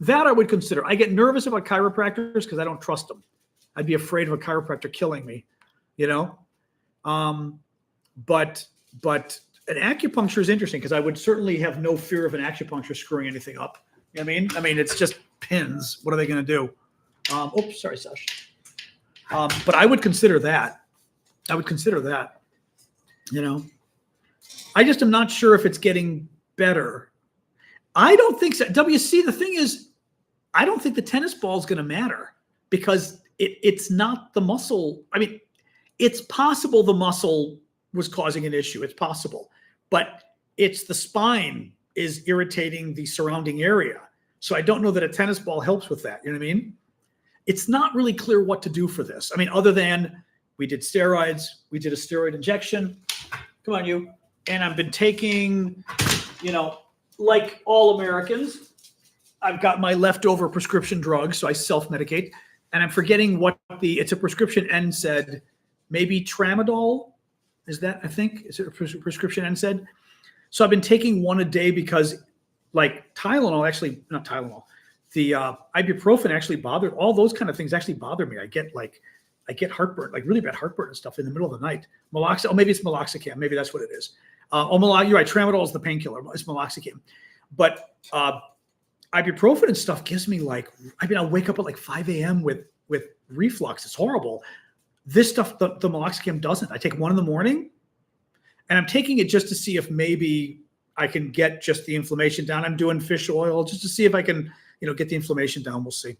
That I would consider. I get nervous about chiropractors because I don't trust them. I'd be afraid of a chiropractor killing me, But an acupuncture is interesting because I would certainly have no fear of an acupuncture screwing anything up. You know what I mean? It's just pins. What are they going to do? Oops, sorry, Sash. But I would consider that. I just am not sure if it's getting better. I don't think so. WC, the thing is, I don't think the tennis ball is going to matter because it's not the muscle. I mean, it's possible the muscle was causing an issue. It's possible. But it's the spine is irritating the surrounding area. So I don't know that a tennis ball helps with that. You know what I mean? It's not really clear what to do for this. I mean, other than we did steroids, we did a steroid injection. Come on, you. And I've been taking, like all Americans, I've got my leftover prescription drugs, so I self-medicate. And I'm forgetting it's a prescription NSAID, maybe tramadol. Is that, I think, is it a prescription NSAID? So I've been taking one a day because like Tylenol, actually, not Tylenol, the ibuprofen actually all those kind of things actually bother me. I get heartburn, like really bad heartburn and stuff in the middle of the night. Maybe it's meloxicam. Maybe that's what it is. You're right. Tramadol is the painkiller. It's meloxicam. But ibuprofen and stuff gives me I'll wake up at like 5 a.m. with reflux. It's horrible. This stuff, the meloxicam doesn't. I take one in the morning, and I'm taking it just to see if maybe I can get just the inflammation down. I'm doing fish oil just to see if I can, get the inflammation down. We'll see.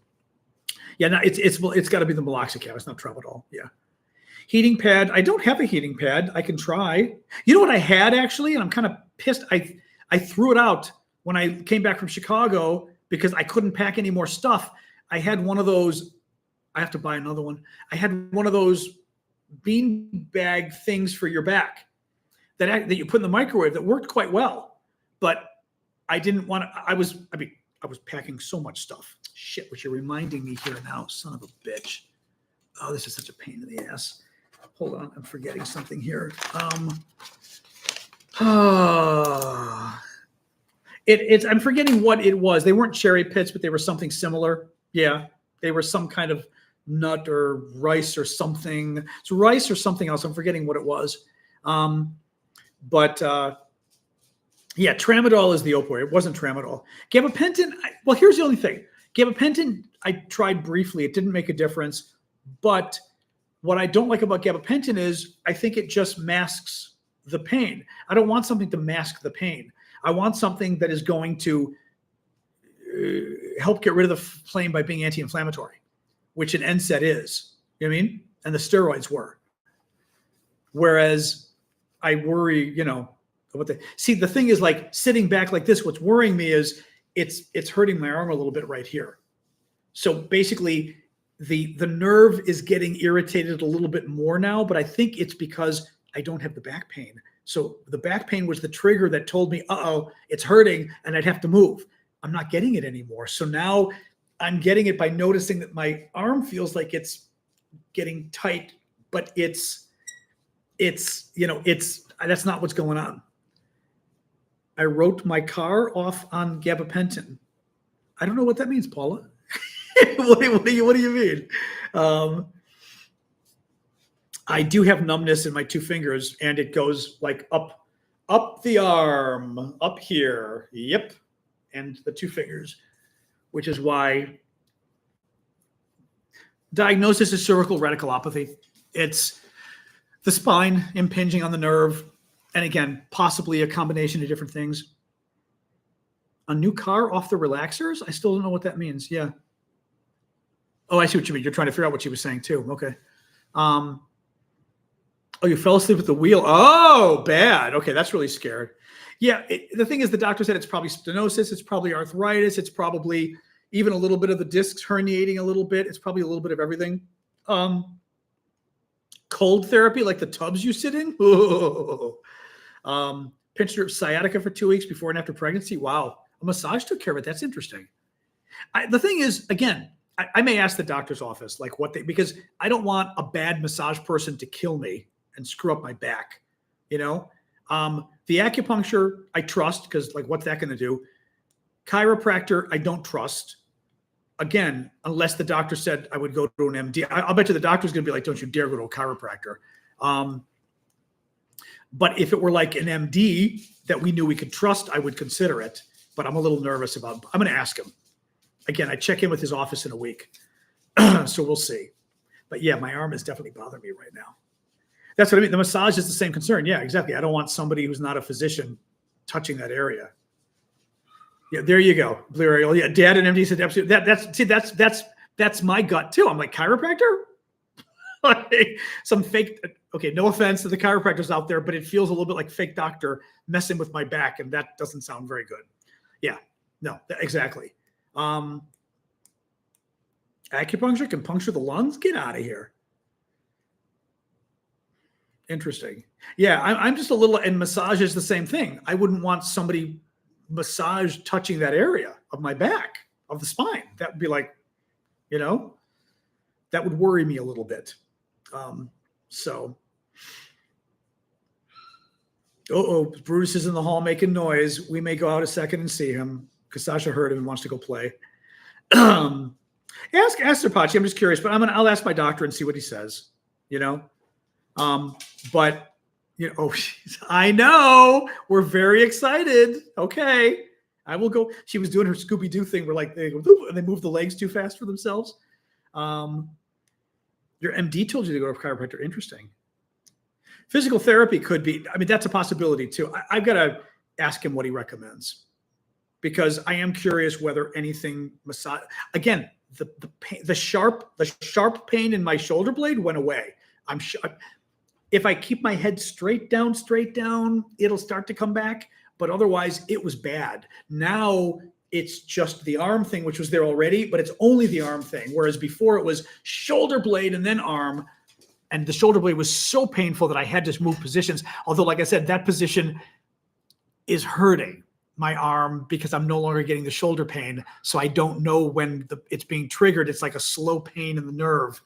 Yeah, no, it's got to be the meloxicam. It's not tramadol. Yeah. Heating pad. I don't have a heating pad. I can try. You know what I had actually, and I'm kind of pissed. I threw it out when I came back from Chicago because I couldn't pack any more stuff. I had one of those. I have to buy another one. I had one of those bean bag things for your back that you put in the microwave that worked quite well, but I didn't want to. I was packing so much stuff. Shit, which you're reminding me here now, son of a bitch. Oh, this is such a pain in the ass. hold on, I'm forgetting something here. I'm forgetting what it was. They weren't cherry pits, but they were something similar. Yeah, they were some kind of nut or rice or something. It's rice or something else. I'm forgetting what it was. Yeah, tramadol is the opioid. It wasn't tramadol. Gabapentin, well, here's the only thing. Gabapentin, I tried briefly. It didn't make a difference. But what I don't like about gabapentin is I think it just masks the pain. I don't want something to mask the pain. I want something that is going to help get rid of the pain by being anti-inflammatory, which an NSAID is. You know what I mean? And the steroids were. Whereas I worry, see, the thing is, like, sitting back like this, what's worrying me is it's hurting my arm a little bit right here. So basically the nerve is getting irritated a little bit more now, but I think it's because I don't have the back pain. So the back pain was the trigger that told me, uh-oh, it's hurting and I'd have to move. I'm not getting it anymore. So now I'm getting it by noticing that my arm feels like it's getting tight, but that's not what's going on. I wrote my car off on gabapentin. I don't know what that means, Paula. What do you mean? I do have numbness in my two fingers, and it goes like up the arm, up here. Yep. And the two fingers, which is why diagnosis is cervical radiculopathy. It's the spine impinging on the nerve. And again, possibly a combination of different things. A new car off the relaxers? I still don't know what that means. Yeah. Oh, I see what you mean. You're trying to figure out what she was saying too. Okay. Oh, you fell asleep at the wheel. Oh, bad. Okay, that's really scared. Yeah, the thing is, the doctor said it's probably stenosis. It's probably arthritis. It's probably even a little bit of the discs herniating a little bit. It's probably a little bit of everything. Cold therapy, like the tubs you sit in. Pinched her sciatica for 2 weeks before and after pregnancy. Wow. A massage took care of it. That's interesting. The thing is, again, I may ask the doctor's office, like, because I don't want a bad massage person to kill me and screw up my back, The acupuncture, I trust, because, like, what's that going to do? Chiropractor, I don't trust. Again, unless the doctor said I would go to an MD. I'll bet you the doctor's going to be like, don't you dare go to a chiropractor. But if it were like an MD that we knew we could trust, I would consider it. But I'm a little nervous I'm going to ask him. Again, I check in with his office in a week. So we'll see. But yeah, my arm is definitely bothering me right now. That's what I mean. The massage is the same concern. Yeah, exactly. I don't want somebody who's not a physician touching that area. Yeah, there you go. Blue Ariel. Yeah, Dad and MD said absolutely. That's my gut too. I'm like, chiropractor? Some fake, okay, no offense to the chiropractors out there, but it feels a little bit like fake doctor messing with my back, and that doesn't sound very good. Yeah, no, exactly. Acupuncture can puncture the lungs? Get out of here. Interesting. Yeah, I'm just a little, and massage is the same thing. I wouldn't want somebody massage touching that area of my back, of the spine. That would be like, that would worry me a little bit. Brutus is in the hall making noise. We may go out a second and see him because Sasha heard him and wants to go play. Ask Serpachi. I'm just curious, but I'll ask my doctor and see what he says. But I know we're very excited. Okay, I will go. She was doing her Scooby-Doo thing where, like, they go and they move the legs too fast for themselves. Your MD told you to go to a chiropractor. Interesting. Physical therapy could be. I mean, that's a possibility too. I've got to ask him what he recommends because I am curious whether anything massage. Again, the pain, the sharp pain in my shoulder blade went away. I'm sure. If I keep my head straight down, it'll start to come back. But otherwise, it was bad. Now it's just the arm thing, which was there already, but it's only the arm thing. Whereas before it was shoulder blade and then arm. And the shoulder blade was so painful that I had to move positions. Although, like I said, that position is hurting my arm because I'm no longer getting the shoulder pain. So I don't know when it's being triggered. It's like a slow pain in the nerve.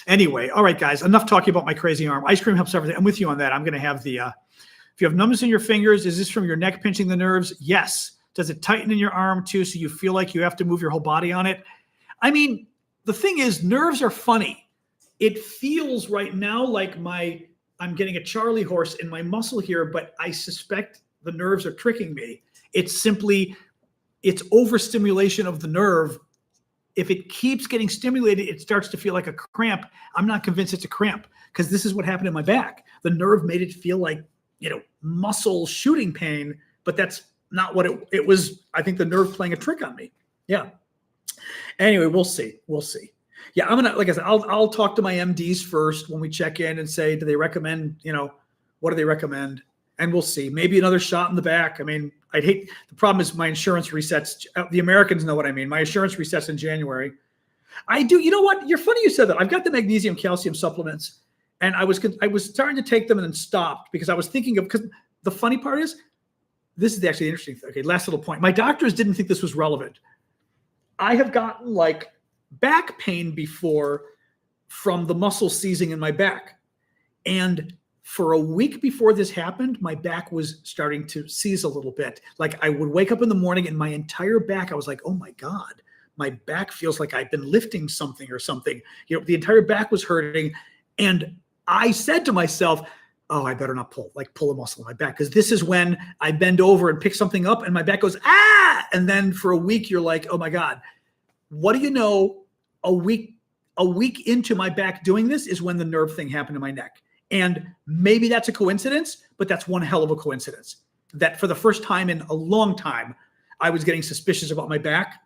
Anyway, all right, guys, enough talking about my crazy arm. Ice cream helps everything. I'm with you on that. I'm going to have the, if you have numbness in your fingers, is this from your neck pinching the nerves? Yes. Does it tighten in your arm too, so you feel like you have to move your whole body on it? I mean, the thing is, nerves are funny. It feels right now like I'm getting a Charlie horse in my muscle here, but I suspect the nerves are tricking me. It's overstimulation of the nerve. If it keeps getting stimulated, it starts to feel like a cramp. I'm not convinced it's a cramp because this is what happened in my back. The nerve made it feel like, muscle shooting pain, but that's not what it was. I think the nerve playing a trick on me. Yeah. Anyway, we'll see. Yeah, I'm gonna, like I said, I'll talk to my MDs first when we check in and say, do they recommend, what do they recommend? And we'll see. Maybe another shot in the back. I mean, the problem is my insurance resets. The Americans know what I mean. My insurance resets in January. I do. You know what? You're funny you said that. I've got the magnesium calcium supplements, and I was starting to take them and then stopped because I was thinking of, because the funny part is, this is actually interesting. Okay, last little point. My doctors didn't think this was relevant. I have gotten like back pain before from the muscle seizing in my back. And for a week before this happened, my back was starting to seize a little bit. Like I would wake up in the morning and my entire back, I was like, oh my God, my back feels like I've been lifting something or something. The entire back was hurting. And I said to myself, oh, I better not pull a muscle in my back, because this is when I bend over and pick something up and my back goes, ah! And then for a week, you're like, oh my God. What do you know? A week into my back doing this is when the nerve thing happened in my neck. And maybe that's a coincidence, but that's one hell of a coincidence. That for the first time in a long time, I was getting suspicious about my back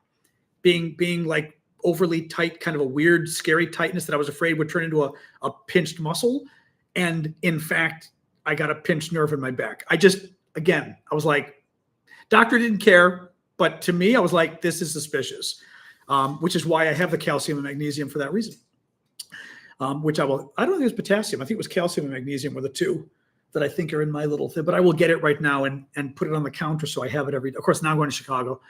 being like overly tight, kind of a weird, scary tightness that I was afraid would turn into a pinched muscle. And in fact, I got a pinched nerve in my back. I was like, doctor didn't care, but to me, I was like, this is suspicious, which is why I have the calcium and magnesium for that reason. Which I don't think it was potassium. I think it was calcium and magnesium were the two that I think are in my little thing, but I will get it right now and put it on the counter so I have it of course, now I'm going to Chicago.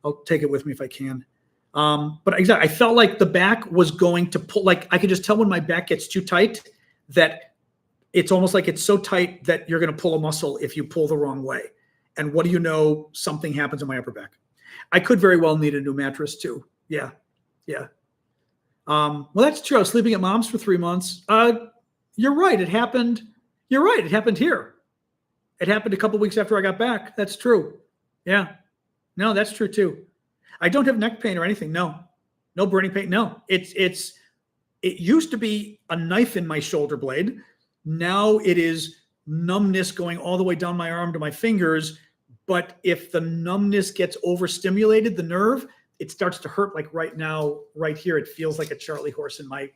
I'll take it with me if I can. But exactly, I felt like the back was going to pull, like I could just tell when my back gets too tight that it's almost like it's so tight that you're going to pull a muscle if you pull the wrong way. And what do you know? Something happens in my upper back. I could very well need a new mattress too. Yeah. Well, that's true. I was sleeping at mom's for 3 months. You're right. It happened. You're right. It happened here. It happened a couple of weeks after I got back. That's true. Yeah. No, that's true too. I don't have neck pain or anything. No burning pain. No, it used to be a knife in my shoulder blade. Now it is numbness going all the way down my arm to my fingers. But if the numbness gets overstimulated, the nerve, it starts to hurt. Like right now, right here, it feels like a Charlie horse in my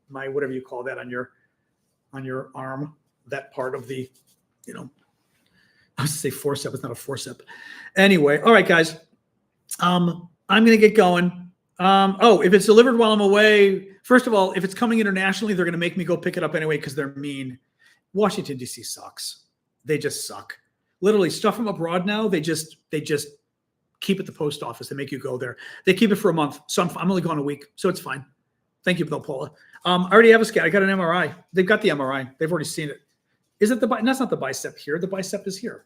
whatever you call that on your arm, that part of the, I was going to say forcep. It's not a forcep. Anyway, all right, guys. I'm going to get going. If it's delivered while I'm away, first of all, if it's coming internationally, they're going to make me go pick it up anyway because they're mean. Washington, D.C. sucks. They just suck. Literally, stuff from abroad now, they just keep at the post office. They make you go there. They keep it for a month. So I'm only gone a week, so it's fine. Thank you, Bill Paula. I already have a scan. I got an MRI. They've got the MRI. They've already seen it. Is it that's not the bicep here. The bicep is here.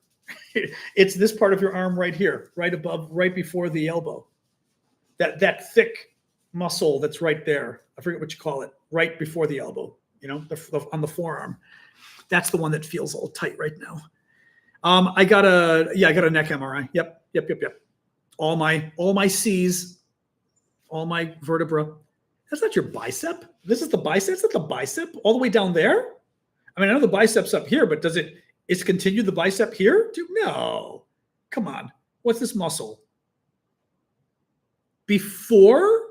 It's this part of your arm right here, right above, right before the elbow. That thick muscle that's right there. I forget what you call it. Right before the elbow, on the forearm. That's the one that feels all tight right now. I got a neck MRI. Yep. All my C's, all my vertebra. That's not your bicep. This is the bicep. It's not the bicep all the way down there. I mean, I know the bicep's up here, but is continue the bicep here? No. Come on. What's this muscle? Before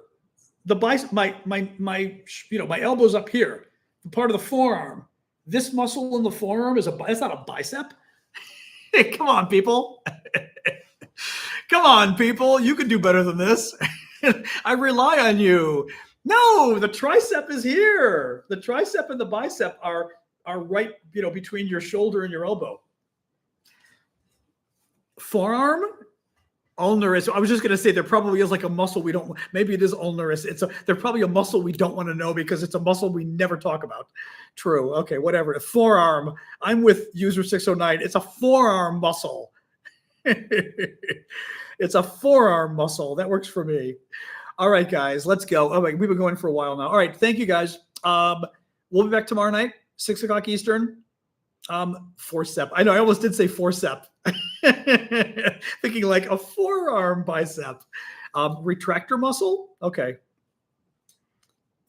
the bicep, my elbow's up here, the part of the forearm. This muscle in the forearm that's not a bicep. Hey, come on, people. Come on, people. You can do better than this. I rely on you. No, the tricep is here. The tricep and the bicep are right, between your shoulder and your elbow. Forearm, Ulnerous. I was just going to say there probably is like a muscle we don't. Maybe it is ulnerous. There's probably a muscle we don't want to know because it's a muscle we never talk about. True. Okay. Whatever. A forearm. I'm with user 609. It's a forearm muscle. It's a forearm muscle. That works for me. All right, guys. Let's go. Oh, wait, we've been going for a while now. All right. Thank you, guys. We'll be back tomorrow night, 6 o'clock Eastern. Forcep. I know I almost did say forcep. Thinking like a forearm bicep. Retractor muscle. Okay.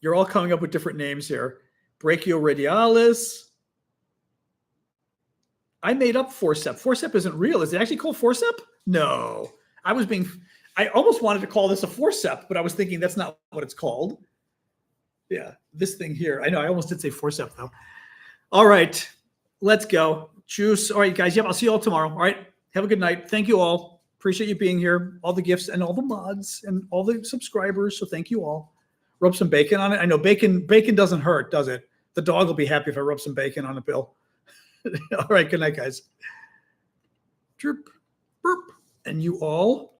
You're all coming up with different names here. Brachioradialis. I made up forcep. Forcep isn't real. Is it actually called forcep? No. I almost wanted to call this a forcep, but I was thinking that's not what it's called. Yeah, this thing here. I know I almost did say forcep though. All right. Let's go. Juice. All right, guys. Yep. I'll see you all tomorrow. All right. Have a good night. Thank you all. Appreciate you being here. All the gifts and all the mods and all the subscribers. So thank you all. Rub some bacon on it. I know bacon doesn't hurt, does it? The dog will be happy if I rub some bacon on it, Bill. All right. Good night, guys. Chirp, burp. And you all